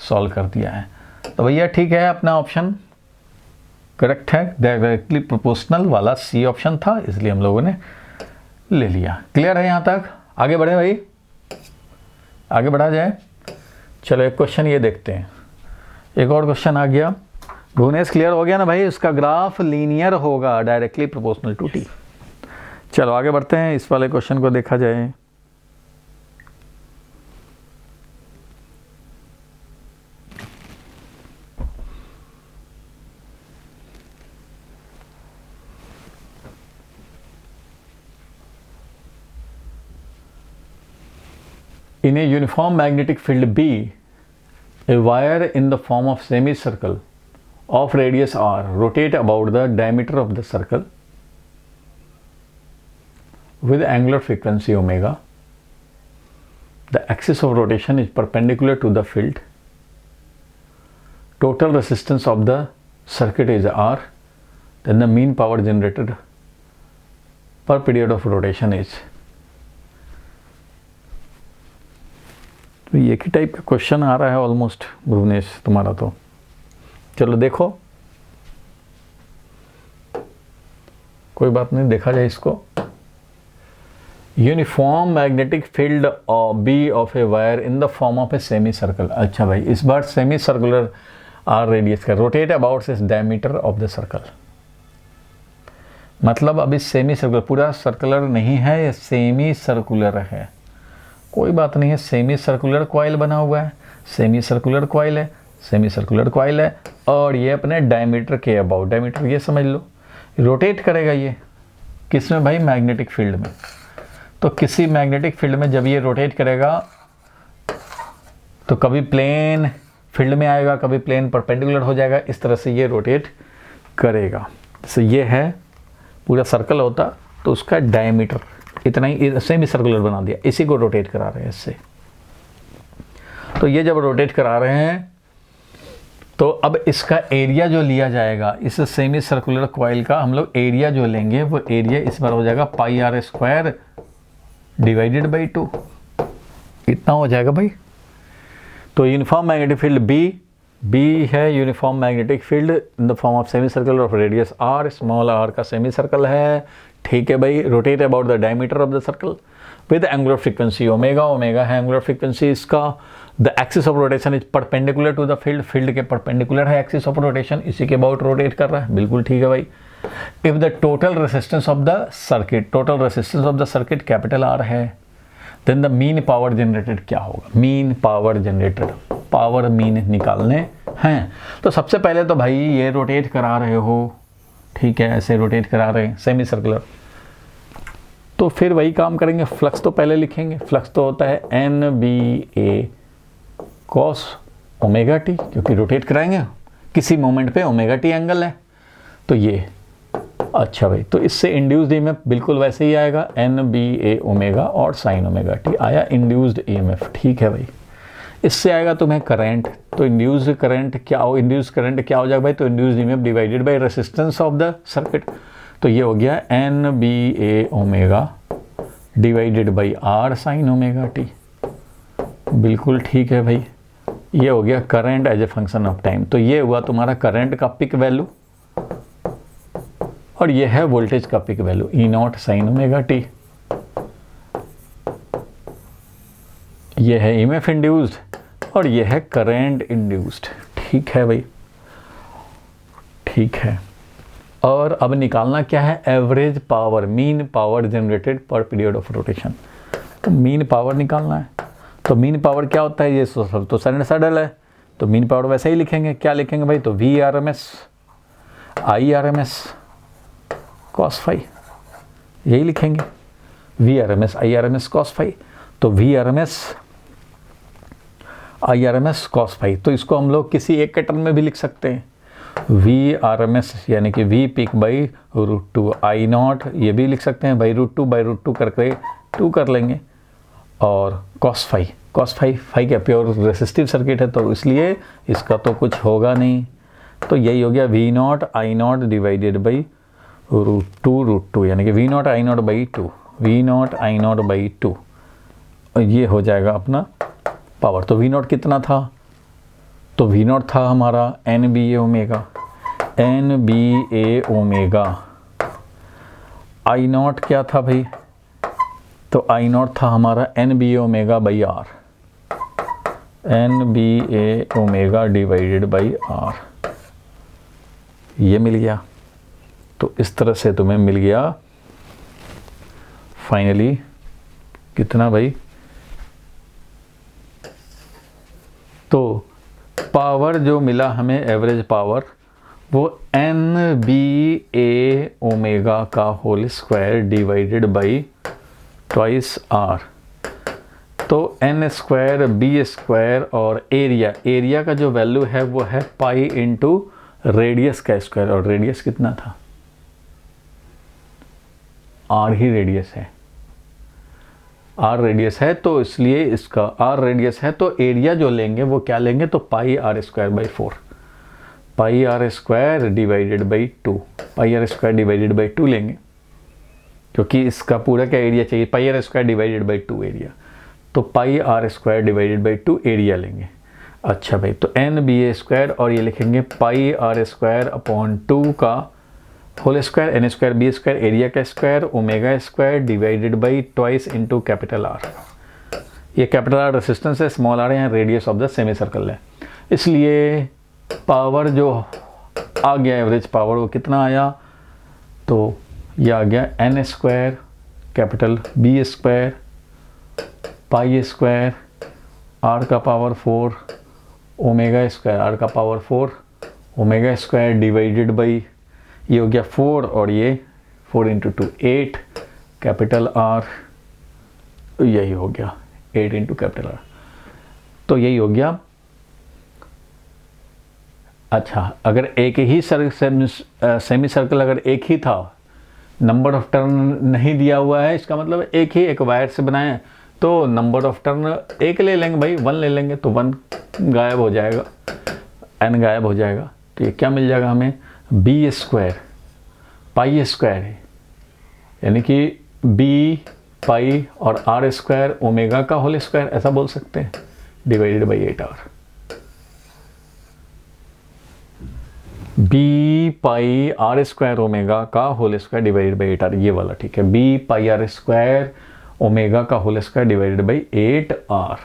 सॉल्व कर दिया है। तो भैया ठीक है, अपना ऑप्शन करेक्ट है, डायरेक्टली प्रोपोर्शनल वाला सी ऑप्शन था, इसलिए हम लोगों ने ले लिया। क्लियर है यहाँ तक? आगे बढ़े भाई, आगे बढ़ा जाए। चलो एक क्वेश्चन ये देखते हैं, एक और क्वेश्चन आ गया। भुवनेश क्लियर हो गया ना भाई, उसका ग्राफ लीनियर होगा, डायरेक्टली प्रोपोर्शनल टू t। चलो आगे बढ़ते हैं, इस वाले क्वेश्चन को देखा जाए। In a uniform magnetic field B, a wire in the form of semicircle of radius r rotate about the diameter of the circle with angular frequency omega. The axis of rotation is perpendicular to the field. Total resistance of the circuit is r. Then the mean power generated per period of rotation is तो एक ही टाइप का क्वेश्चन आ रहा है ऑलमोस्ट भुवनेश तुम्हारा। तो चलो देखो, कोई बात नहीं, देखा जाए इसको। Uniform magnetic field B of a wire in the form of a semi circle. अच्छा भाई, इस बार सेमी सर्कुलर आर रेडियस का, रोटेट अबाउट इस डायमीटर ऑफ द सर्कल। मतलब अभी सेमी सर्कुलर, पूरा सर्कुलर नहीं है, ये सेमी सर्कुलर है। कोई बात नहीं है, सेमी सर्कुलर कॉइल बना हुआ है, सेमी सर्कुलर कॉइल है, सेमी सर्कुलर कॉइल है, और ये अपने डायमीटर के अबाउट, डायमीटर ये समझ लो, रोटेट करेगा ये किसमें भाई, मैग्नेटिक फील्ड में। तो किसी मैग्नेटिक फील्ड में जब ये रोटेट करेगा तो कभी प्लेन फील्ड में आएगा, कभी प्लेन परपेंडिकुलर हो जाएगा, इस तरह से ये रोटेट करेगा। जैसे ये है पूरा सर्कल होता तो उसका डायमीटर इतना ही, सेमी सर्कुलर बना दिया, इसी को रोटेट करा रहे हैं इससे। तो ये जब रोटेट करा रहे हैं तो अब इसका एरिया जो लिया जाएगा, इस सेमी सर्कुलर कॉइल का हम लोग एरिया जो लेंगे वो एरिया इस बार हो जाएगा pi are square divided by 2, इतना हो जाएगा भाई। तो यूनिफॉर्म मैग्नेटिक फील्ड बी है, uniform magnetic field in the form of semi circle of radius R, small R का सेमी सर्कल है, ठीक है भाई। Rotate about the diameter of the circle with angular frequency omega, omega है एंगुलर फ्रीक्वेंसी इसका। The axis of rotation is perpendicular to the field, field के परपेंडिकुलर है एक्सिस ऑफ रोटेशन, इसी के अबाउट रोटेट कर रहा है, बिल्कुल ठीक है भाई। If the total resistance of the circuit, total resistance of the circuit capital R है, then the mean power generated क्या होगा, mean power generated, power mean निकालने हैं। तो सबसे पहले तो भाई ये रोटेट करा रहे हो, ठीक है, ऐसे रोटेट करा रहे हैं सेमी सर्कुलर, तो फिर वही काम करेंगे, फ्लक्स तो पहले लिखेंगे। फ्लक्स तो होता है N B a cos omega T, क्योंकि रोटेट कराएंगे किसी मोमेंट पे ओमेगा टी एंगल है, तो ये अच्छा भाई। तो इससे इंड्यूस्ड ईएमएफ बिल्कुल वैसे ही आएगा, एन बी ए ओमेगा और साइन ओमेगा टी आया इंड्यूस्ड ईएमएफ, ठीक है भाई। इससे आएगा तुम्हें करंट, तो इंड्यूस्ड करंट क्या हो, इंड्यूस्ड करंट क्या हो जाएगा भाई, तो induced EMF divided by resistance of the circuit, तो ये हो गया N B A omega divided by R sine omega T, बिल्कुल ठीक है भाई। ये हो गया current as a function of time, तो ये हुआ तुम्हारा करंट का पिक वैल्यू, और ये है वोल्टेज का peak value E naught sine omega T. ये है ईएमएफ इंड्यूस्ड और ये है करंट इंड्यूस्ड, ठीक है भाई, ठीक है। और अब निकालना क्या है, average power, mean power generated पर पीरियड ऑफ रोटेशन। तो मीन पावर निकालना है, तो मीन पावर क्या होता है, ये सब तो साइनसॉइडल है, तो मीन पावर वैसे ही लिखेंगे। क्या लिखेंगे भाई, तो V R M S I R M S cos phi, यही लिखेंगे, V R M S I R M S cos phi. तो V R M S I R M S cos phi, तो इसको हम लोग किसी एक के टर्म में भी लिख सकते हैं, वी आर एम एस यानी कि V peak by root two I naught, ये भी लिख सकते हैं बाई रूट टू करके 2 कर लेंगे, और cos phi, cos phi, phi क्या प्योर रेसिस्टिव सर्किट है, तो इसलिए इसका तो कुछ होगा नहीं, तो यही हो गया V naught I naught divided by root two यानी कि V naught I naught by 2, V naught I naught by 2, ये हो जाएगा अपना पावर। तो वी नॉट कितना था, तो वी नॉट था हमारा N B A omega, N B A omega. I naught क्या था भाई, तो आई नॉट था हमारा N B A omega by R, N B A omega divided by R, ये मिल गया। तो इस तरह से तुम्हें मिल गया फाइनली कितना भाई, तो पावर जो मिला हमें एवरेज पावर वो एन बी ए ओमेगा का whole square divided by twice R, तो एन स्क्वायर बी स्क्वायर और एरिया का जो वैल्यू है वो है पाई इंटू रेडियस का स्क्वायर, और रेडियस कितना था, आर ही रेडियस है, आर रेडियस है, तो इसलिए इसका आर रेडियस है, तो एरिया जो लेंगे वो क्या लेंगे, तो pi are square by 4, pi are square divided by 2, pi are square divided by 2 लेंगे, क्योंकि इसका पूरा क्या एरिया चाहिए, pi are square divided by 2 area, तो pi are square divided by 2 area लेंगे। अच्छा भाई, तो एन बी ए स्क्वायर और ये लिखेंगे पाई आर स्क्वायर अपॉन 2 का whole square, N square B square, area का square, omega square divided by twice into capital r. ये कैपिटल आर रेसिस्टेंस है, स्मॉल आर यहाँ radius of the semi circle है, इसलिए पावर जो आ गया एवरेज पावर वो कितना आया, तो ये आ गया N square capital B square pi square R का पावर 4 ओमेगा स्क्वायर आर का power 4 omega square divided by ये हो गया 4 और ये 4 इंटू 2 8 कैपिटल आर, यही हो गया 8 इंटू कैपिटल आर, तो यही हो गया। अच्छा, अगर एक ही सेमी सर्कल अगर एक ही था, नंबर ऑफ टर्न नहीं दिया हुआ है, इसका मतलब एक ही एक वायर से बनाए, तो नंबर ऑफ टर्न एक ले लेंगे भाई, 1 ले लेंगे, तो 1 गायब हो जाएगा, n गायब हो जाएगा, तो ये क्या मिल जाएगा हमें, बी स्क्वायर पाई स्क्वायर है, यानी कि बी पाई और आर स्क्वायर ओमेगा का होल स्क्वायर, ऐसा बोल सकते हैं, divided by 8 r. B pi are square omega का whole square divided by 8 r, ये वाला ठीक है, b pi are square omega का whole square divided by 8 r,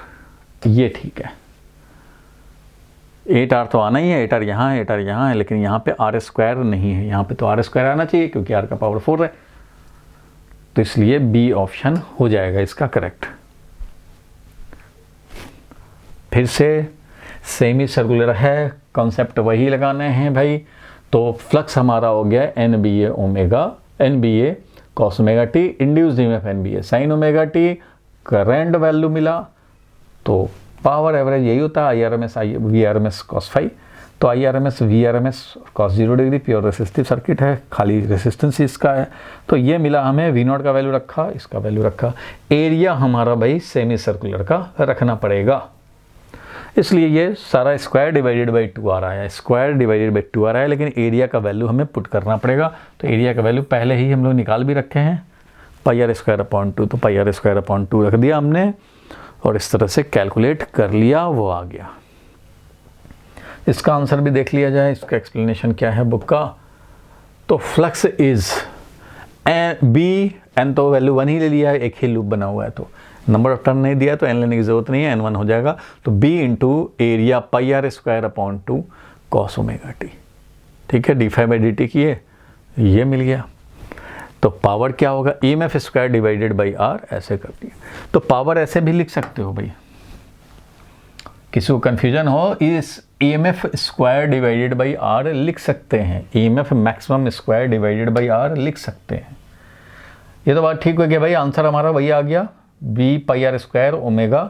ये ठीक है। 8 आर तो आना ही है, 8 आर यहाँ है, 8 आर यहाँ है, लेकिन यहाँ पे आर स्क्वायर नहीं है, यहाँ पे तो आर स्क्वायर आना चाहिए क्योंकि आर का पावर 4 है, तो इसलिए बी ऑप्शन हो जाएगा इसका करेक्ट। फिर से सेमी सर्कुलर है, कॉन्सेप्ट वही लगाने हैं भाई, तो फ्लक्स हमारा हो गया N B A omega, N B a cos omega t, induced EMF n B A sine omega t, current value मिला, तो पावर एवरेज यही होता है I R M S V R M S cos phi, तो I R M S V R M S cos 0 degree pure resistive circuit है, खाली रेसिस्टेंस इसका है, तो ये मिला हमें, वी नॉट का वैल्यू रखा, इसका वैल्यू रखा, एरिया हमारा भाई सेमी सर्कुलर का रखना पड़ेगा, इसलिए ये सारा स्क्वायर डिवाइडेड बाई 2 आ रहा है, स्क्वायर डिवाइडेड बाई 2 आ रहा है, लेकिन एरिया का वैल्यू हमें पुट करना पड़ेगा, तो एरिया का वैल्यू पहले ही हम लोग निकाल भी रखे हैं, पाई आर स्क्वायर अपॉन 2, तो पाई आर स्क्वायर अपॉन 2 रख दिया हमने और इस तरह से कैलकुलेट कर लिया, वो आ गया। इसका आंसर भी देख लिया जाए, इसका एक्सप्लेनेशन क्या है बुक का, तो फ्लक्स इज बी, एन तो वैल्यू 1 ही ले लिया है, एक ही लूप बना हुआ है, तो नंबर ऑफ टर्न नहीं दिया तो एन लेने की जरूरत नहीं है, n1 हो जाएगा, तो b into area pi are square upon 2 cos omega T, ठीक है, D phi by D T की ये मिल गया। तो पावर क्या होगा, E M F square divided by R, ऐसे कर दिया, तो पावर ऐसे भी लिख सकते हो भाई, किसी को कन्फ्यूजन हो, इस E M F square divided by R लिख सकते हैं, E M F maximum square divided by R लिख सकते हैं, ये तो बात ठीक हो गया भाई, आंसर हमारा वही आ गया, b pi are square omega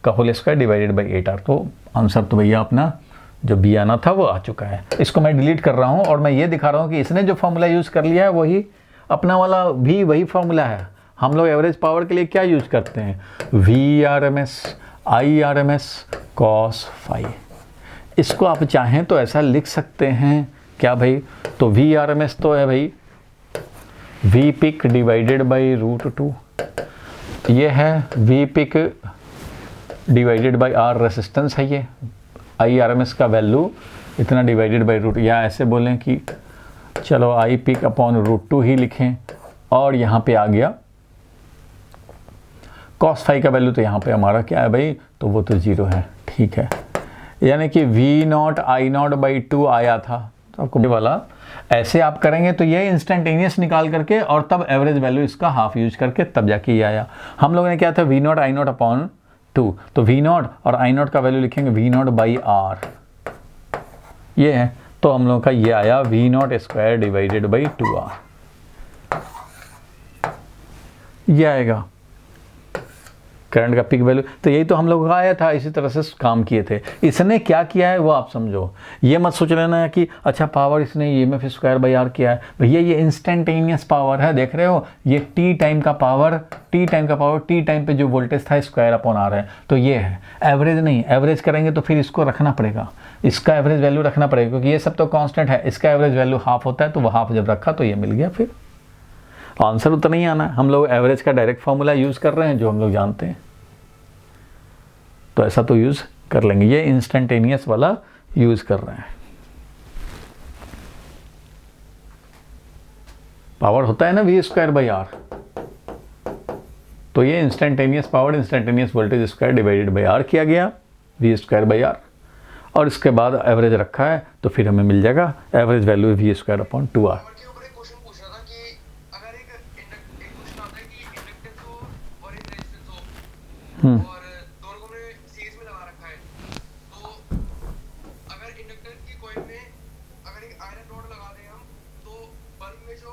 का whole square divided by 8 r, तो आंसर तो भैया अपना जो बी आना था वो आ चुका है। इसको मैं डिलीट कर रहा हूँ और मैं ये दिखा रहा हूँ कि इसने जो फॉर्मूला यूज़ कर लिया है वही अपना वाला भी वही फॉर्मूला है। हम लोग एवरेज पावर के लिए क्या यूज करते हैं, V R M S I R M S cos phi, इसको आप चाहें तो ऐसा लिख सकते हैं क्या भाई, तो वी आर एम एस तो है भाई वी पिक डिवाइडेड बाई √2, ये है V peak divided by R resistance है, ये आई आर एम एस का वैल्यू इतना डिवाइडेड बाई √, या ऐसे बोलें कि चलो आई पिक अपॉन √2 ही लिखें, और यहाँ पे आ गया कॉस फाई का वैल्यू, तो यहाँ पे हमारा क्या है भाई, तो वो तो 0 है, ठीक है, यानी कि V naught I naught by 2 आया था, तो आपको ये वाला ऐसे आप करेंगे तो ये इंस्टेंटेनियस निकाल करके और तब एवरेज वैल्यू इसका हाफ यूज करके तब जाके ये आया। हम लोगों ने क्या था, V naught I naught upon 2, तो वी नॉट और आई नॉट का वैल्यू लिखेंगे वी नॉट बाई आर, ये है, तो हम लोगों का ये आया V naught square divided by 2r, ये आएगा करंट का पिक वैल्यू। तो यही तो हम लोगों का आया था, इसी तरह से काम किए थे। इसने क्या किया है वो आप समझो, ये मत सोच लेना कि अच्छा पावर इसने EMF स्क्वायर बाई आर किया है, भैया ये इंस्टेंटेनियस पावर है, देख रहे हो, ये टी टाइम का पावर टी टाइम पे जो वोल्टेज था स्क्वायर अपॉन आर है, तो ये है एवरेज नहीं, एवरेज करेंगे तो फिर इसको रखना पड़ेगा, इसका एवरेज वैल्यू रखना पड़ेगा, क्योंकि ये सब तो कांस्टेंट है, इसका एवरेज वैल्यू हाफ होता है, तो वो हाफ जब रखा तो ये मिल गया, फिर आंसर उतना ही आना है। हम लोग एवरेज का डायरेक्ट फार्मूला यूज़ कर रहे हैं जो हम लोग जानते हैं। तो ऐसा तो यूज़ कर लेंगे। ये इंस्टेंटेनियस वाला यूज़ कर रहे हैं। पावर होता है ना v²/r, तो ये instantaneous power instantaneous voltage square divided by r किया गया, v²/r, और इसके बाद एवरेज रखा है तो फिर हमें मिल जाएगा एवरेज वैल्यू v²/2r। और दोनों को हमने सीरीज में लगा रखा है, तो अगर इंडक्टर की कॉइल में अगर एक आयरन रॉड लगा दें हम, तो बल्ब में जो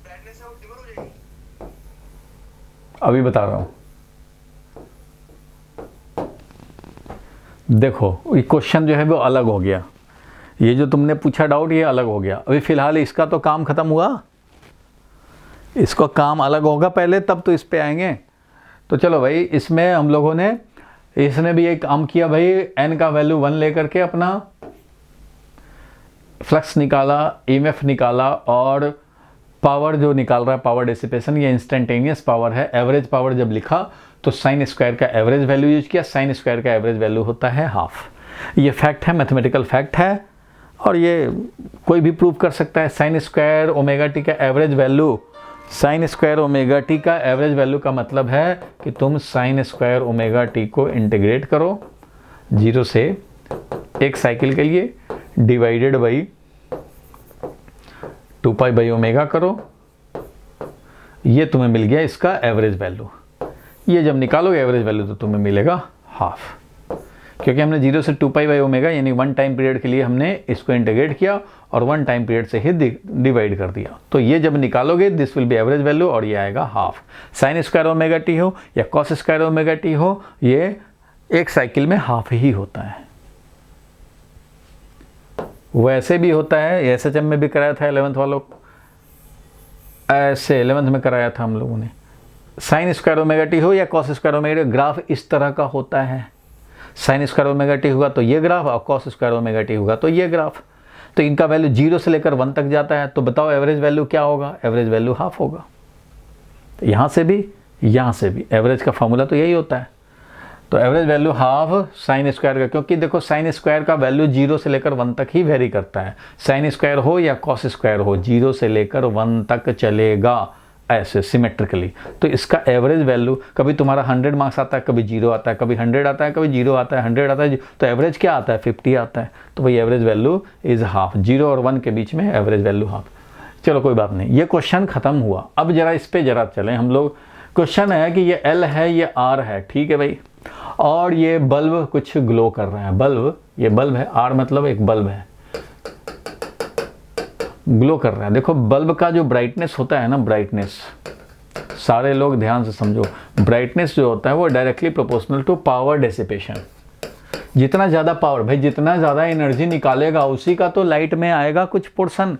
ब्राइटनेस है वो डिमर हो जाएगी। अभी बता रहा हूँ, देखो ये क्वेश्चन जो है वो अलग हो गया, ये जो तुमने पूछा डाउट ये अलग हो गया। अभी फ़िलहाल इसका तो काम ख़त्म हुआ, इसका काम अलग होगा पहले, तब तो इस पे आएंगे। तो चलो भाई, इसमें हम लोगों ने, इसने भी एक काम किया भाई, n का वैल्यू 1 लेकर के अपना फ्लक्स निकाला, EMF निकाला, और पावर जो निकाल रहा है पावर डिसिपेशन, ये इंस्टेंटेनियस पावर है। एवरेज पावर जब लिखा तो साइन स्क्वायर का एवरेज वैल्यू यूज किया, साइन स्क्वायर का एवरेज वैल्यू होता है हाफ। ये फैक्ट है, मैथमेटिकल फैक्ट है, और ये कोई भी प्रूव कर सकता है। साइन स्क्वायर ओमेगा टी का average value, sine square omega T का एवरेज वैल्यू का मतलब है कि तुम साइन स्क्वायर ओमेगा टी को इंटीग्रेट करो 0 से 1 साइकिल के लिए, डिवाइडेड बाई 2π/ω करो, ये तुम्हें मिल गया इसका एवरेज वैल्यू। ये जब निकालोगे एवरेज वैल्यू तो तुम्हें मिलेगा हाफ, क्योंकि हमने 0 से 2π/ω यानी 1 टाइम पीरियड के लिए हमने इसको इंटीग्रेट किया और 1 टाइम पीरियड से ही डिवाइड कर दिया। तो ये जब निकालोगे this will be average value, और ये आएगा half. Sine square omega T हो या कॉस स्क्वायर ओमेगा टी हो, ये 1 साइकिल में हाफ ही होता है। वैसे भी होता है, SHM में भी कराया था 11th वालों को, ऐसे 11th में कराया था हम लोगों ने। साइन स्क्वायर ओमेगा टी हो या cos square omega T, graph इस तरह का होता है। साइन स्क्वायर ओमेगा टी होगा तो ये ग्राफ, और कॉस स्क्वायर ओमेगा टी होगा तो ये ग्राफ। तो इनका वैल्यू 0 से लेकर 1 तक जाता है, तो बताओ एवरेज वैल्यू क्या होगा? एवरेज वैल्यू हाफ होगा। तो यहाँ से भी यहाँ से भी एवरेज का फॉर्मूला तो यही होता है। तो average value half sine square का, क्योंकि देखो साइन स्क्वायर का वैल्यू 0 से लेकर 1 तक ही वेरी करता है। साइन स्क्वायर हो या कॉस स्क्वायर हो, 0 से लेकर 1 तक चलेगा ऐसे सिमेट्रिकली। तो इसका एवरेज वैल्यू कभी तुम्हारा 100 मार्क्स आता है, कभी 0 आता है, कभी 100 आता है, कभी 0 आता है, 100 आता है, तो एवरेज क्या आता है? 50 आता है। तो वही एवरेज वैल्यू इज़ हाफ, 0 और 1 के बीच में एवरेज वैल्यू हाफ। चलो कोई बात नहीं, ये क्वेश्चन ख़त्म हुआ। अब जरा इस पे जरा चलें हम लोग। क्वेश्चन है कि ये L है, ये R है, ठीक है भाई, और ये बल्ब कुछ ग्लो कर रहा है। बल्ब, ये बल्ब है, R मतलब एक बल्ब है, ग्लो कर रहा है। देखो बल्ब का जो ब्राइटनेस होता है ना, ब्राइटनेस, सारे लोग ध्यान से समझो, ब्राइटनेस जो होता है वो directly proportional to power dissipation. जितना ज़्यादा पावर, भाई जितना ज़्यादा एनर्जी निकालेगा उसी का तो लाइट में आएगा कुछ पोर्शन,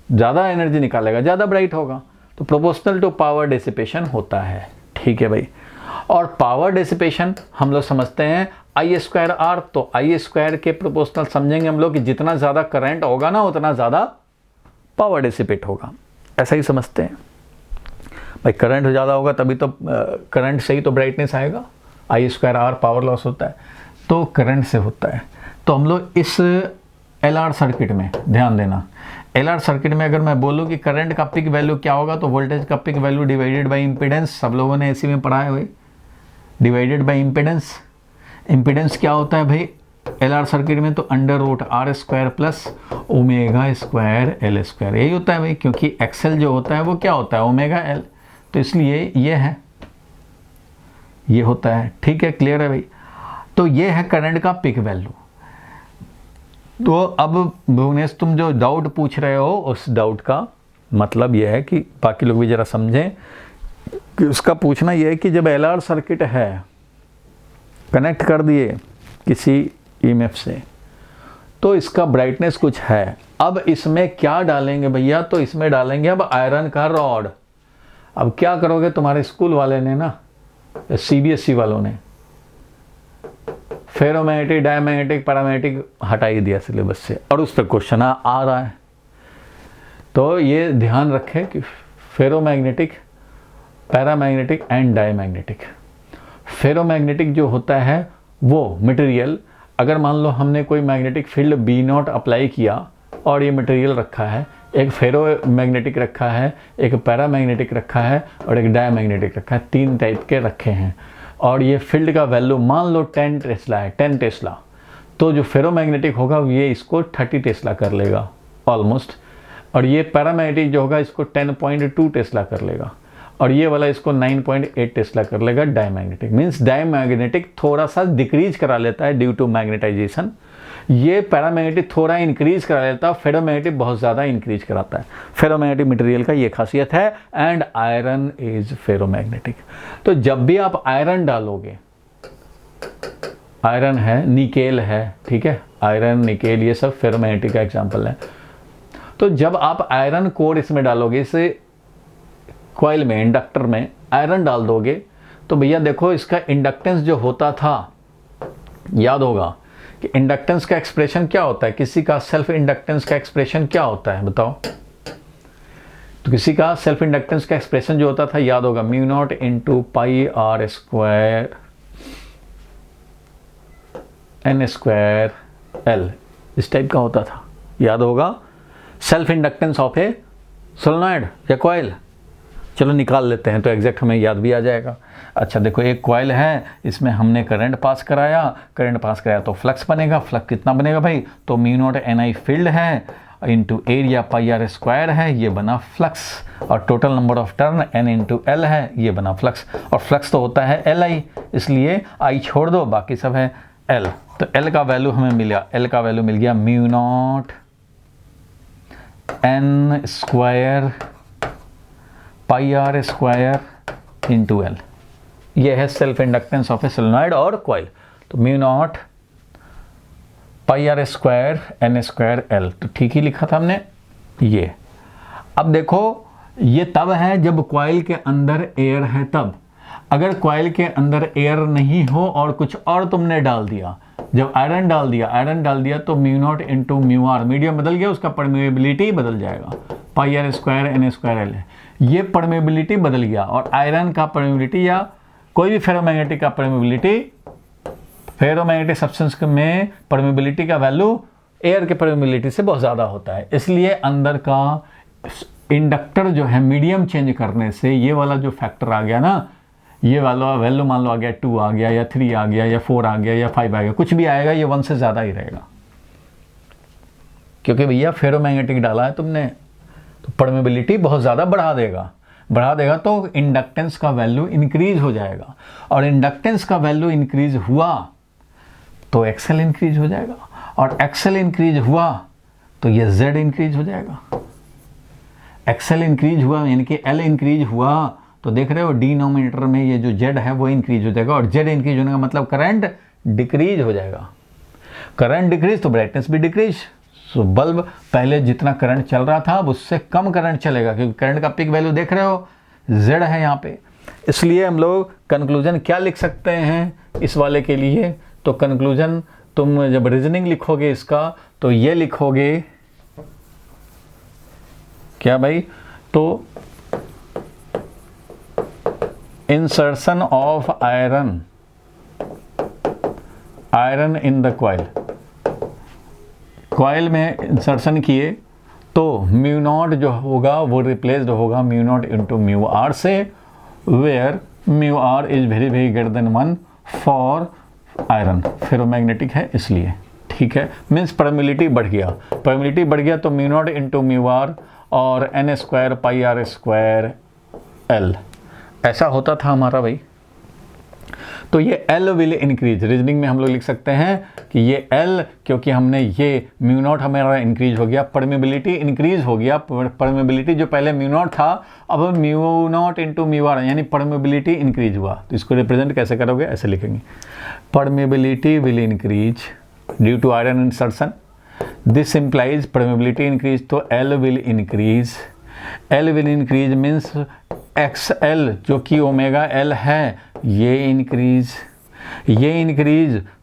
ज़्यादा एनर्जी निकालेगा ज़्यादा ब्राइट होगा। तो प्रोपोर्शनल टू पावर डेसिपेशन होता है, ठीक है भाई। और पावर डेसिपेशन हम लोग समझते हैं I²R, तो I² के प्रोपोर्शनल समझेंगे हम लोग कि जितना ज़्यादा करंट होगा ना उतना ज़्यादा पावर डेसिपेट होगा, ऐसा ही समझते हैं भाई। करंट ज़्यादा होगा तभी तो करंट से ही तो ब्राइटनेस आएगा। I²R पावर लॉस होता है, तो करंट से होता है। तो हम लोग इस LR सर्किट में ध्यान देना, LR सर्किट में अगर मैं बोलूँ कि करंट का पिक वैल्यू क्या होगा, तो वोल्टेज का peak value divided by impedance, सब लोगों ने इसी में पढ़ा है भाई, डिवाइडेड बाई इम्पीडेंस। इम्पीडेंस क्या होता है भाई LR सर्किट में? तो √R² प्लस ω² L², यही होता है भाई, क्योंकि XL जो होता है वो क्या होता है? ω/L, तो इसलिए ये है, ये होता है, ठीक है, क्लियर है भाई। तो ये है करंट का पिक वैल्यू। तो अब भुवनेश तुम जो डाउट पूछ रहे हो उस डाउट का मतलब ये है कि बाकी लोग भी ज़रा समझें कि उसका पूछना ये है कि जब LR सर्किट है, कनेक्ट कर दिए किसी EMF से, तो इसका ब्राइटनेस कुछ है। अब इसमें क्या डालेंगे भैया? तो इसमें डालेंगे अब आयरन का रॉड। अब क्या करोगे, तुम्हारे स्कूल वाले ने ना, CBSE वालों ने फेरोमैग्नेटिक, डायमैग्नेटिक, पैरामैग्नेटिक हटा ही दिया सिलेबस से, और उस पर क्वेश्चन आ रहा है। तो ये ध्यान रखें कि ferromagnetic, paramagnetic and diamagnetic. Ferromagnetic जो होता है वो मटेरियल, अगर मान लो हमने कोई magnetic field B naught apply किया और ये मटेरियल रखा है, एक फेरो मैग्नेटिक रखा है, एक पैरामैग्नेटिक रखा है और एक डायमैग्नेटिक रखा है, 3 टाइप के रखे हैं, और ये फील्ड का वैल्यू मान लो 10 टेस्ला है, 10 टेस्ला, तो जो फेरोमैग्नेटिक होगा ये इसको 30 टेस्ला कर लेगा ऑलमोस्ट, और ये पैरामैग्नेटिक जो होगा इसको 10.2 टेस्ला कर लेगा, और ये वाला इसको 9.8 टेस्ला कर लेगा डायमैग्नेटिक। मीन्स डायमैग्नेटिक थोड़ा सा डिक्रीज करा लेता है ड्यू टू मैग्नेटाइजेशन, ये पैरामैग्नेटिक थोड़ा इंक्रीज करा लेता है, फेरोमैग्नेटिक बहुत ज़्यादा इंक्रीज कराता है। फेरोमैग्नेटिक मटेरियल का ये खासियत है। And iron is ferromagnetic. तो जब भी आप आयरन डालोगे, आयरन है, निकेल है, ठीक है, आयरन निकेल ये सब फेरोमैग्नेटिक का एग्जाम्पल है। तो जब आप आयरन कोर इसमें डालोगे, इसे कॉइल में, इंडक्टर में आयरन डाल दोगे, तो भैया देखो इसका इंडक्टेंस जो होता था, याद होगा कि इंडक्टेंस का एक्सप्रेशन क्या होता है, किसी का सेल्फ इंडक्टेंस का एक्सप्रेशन क्या होता है बताओ। तो किसी का सेल्फ इंडक्टेंस का एक्सप्रेशन जो होता था, याद होगा, mu naught into pi are square N square L, इस टाइप का होता था, याद होगा। Self inductance of a solenoid या कॉइल, चलो निकाल लेते हैं तो एग्जैक्ट हमें याद भी आ जाएगा। अच्छा देखो, एक कॉइल है, इसमें हमने करंट पास कराया तो फ्लक्स बनेगा। फ्लक्स कितना बनेगा भाई, तो mu naught n i field है into area pi are square है, ये बना फ्लक्स, और total number of turn n into l है, ये बना फ्लक्स, और फ्लक्स तो होता है एल आई, इसलिए आई छोड़ दो, बाकी सब है एल। तो एल का वैल्यू हमें मिला, एल का वैल्यू मिल गया mu naught N square pi are square into L, ये है self inductance of a solenoid और कॉइल। तो mu naught pi are square N square L, तो ठीक ही लिखा था हमने ये। अब देखो ये तब है जब कॉइल के अंदर एयर है तब, अगर कॉइल के अंदर एयर नहीं हो और कुछ और तुमने डाल दिया, जब आयरन डाल दिया तो mu naught into mu r, medium बदल गया, उसका परमेबिलिटी बदल जाएगा, pi are square N square l है, ये परमेबिलिटी बदल गया, और आयरन का परमेबिलिटी या कोई भी फेरोमैग्नेटिक का परमेबिलिटी, फेरोमैग्नेटिक सब्सटेंस में परमेबिलिटी का वैल्यू एयर के परमेबिलिटी से बहुत ज़्यादा होता है, इसलिए अंदर का इंडक्टर जो है मीडियम चेंज करने से ये वाला जो फैक्टर आ गया ना, ये वाला वैल्यू मान लो आ गया 2 आ गया या 3 आ गया या 4 आ गया या 5 आ गया, कुछ भी आएगा, ये 1 से ज़्यादा ही रहेगा, क्योंकि भैया फेरोमैग्नेटिक डाला है तुमने, तो परमेबिलिटी बहुत ज़्यादा बढ़ा देगा तो इंडक्टेंस का वैल्यू इंक्रीज हो जाएगा, और इंडक्टेंस का वैल्यू इंक्रीज हुआ तो एक्सेल इंक्रीज हो जाएगा, और एक्सेल इंक्रीज हुआ तो ये जेड इंक्रीज हो जाएगा। एक्सेल इंक्रीज हुआ यानी कि एल इंक्रीज हुआ, तो देख रहे हो डिनोमिनेटर में ये जो जेड है वो इंक्रीज हो जाएगा, और जेड इंक्रीज होने का मतलब करंट डिक्रीज हो जाएगा। करंट डिक्रीज तो ब्राइटनेस भी डिक्रीज, सो बल्ब पहले जितना करंट चल रहा था अब उससे कम करंट चलेगा, क्योंकि करंट का पिक वैल्यू देख रहे हो जेड है यहाँ पे। इसलिए हम लोग कंक्लूजन क्या लिख सकते हैं इस वाले के लिए, तो कंक्लूजन तुम जब रीजनिंग लिखोगे इसका तो ये लिखोगे क्या भाई, तो insertion of iron in the coil में इंसर्शन किए तो म्यू नॉट जो होगा वो रिप्लेस्ड होगा mu naught into mu r से, where mu r is very very greater than 1 for iron, ferromagnetic है इसलिए, ठीक है। मीन्स परमेबिलिटी बढ़ गया तो mu naught into mu r और n square pi are square l, ऐसा होता था हमारा भाई। तो ये L विल इंक्रीज, रीजनिंग में हम लोग लिख सकते हैं कि ये L, क्योंकि हमने ये म्यू नॉट हमारा इंक्रीज हो गया, परमेबिलिटी इंक्रीज हो गया, परमेबिलिटी जो पहले म्यू नॉट था अब mu naught into mu R, यानी परमेबिलिटी इंक्रीज हुआ। तो इसको रिप्रेजेंट कैसे करोगे, ऐसे लिखेंगे, permeability will increase due to iron insertion, this implies permeability increase, तो L will increase means XL जो कि ओमेगा L है ये इंक्रीज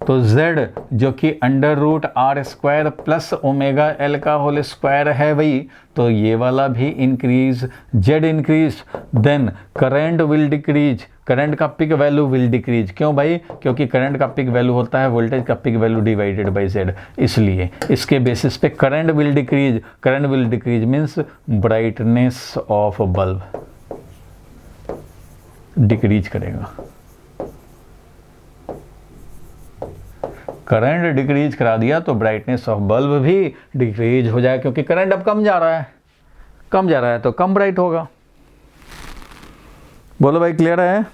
तो Z जो कि under root R square plus omega L का होल स्क्वायर है भाई, तो ये वाला भी increase, Z increase, then current will decrease, current का पिक वैल्यू विल डिक्रीज। क्यों भाई? क्योंकि करंट का पिक वैल्यू होता है वोल्टेज का peak value divided by Z, इसलिए इसके बेसिस पे current will decrease. Current will decrease means brightness of bulb decrease करेगा। करंट डिक्रीज करा दिया तो ब्राइटनेस ऑफ बल्ब भी डिक्रीज हो जाए, क्योंकि करंट अब कम जा रहा है, कम जा रहा है तो कम ब्राइट होगा। बोलो भाई, क्लियर है?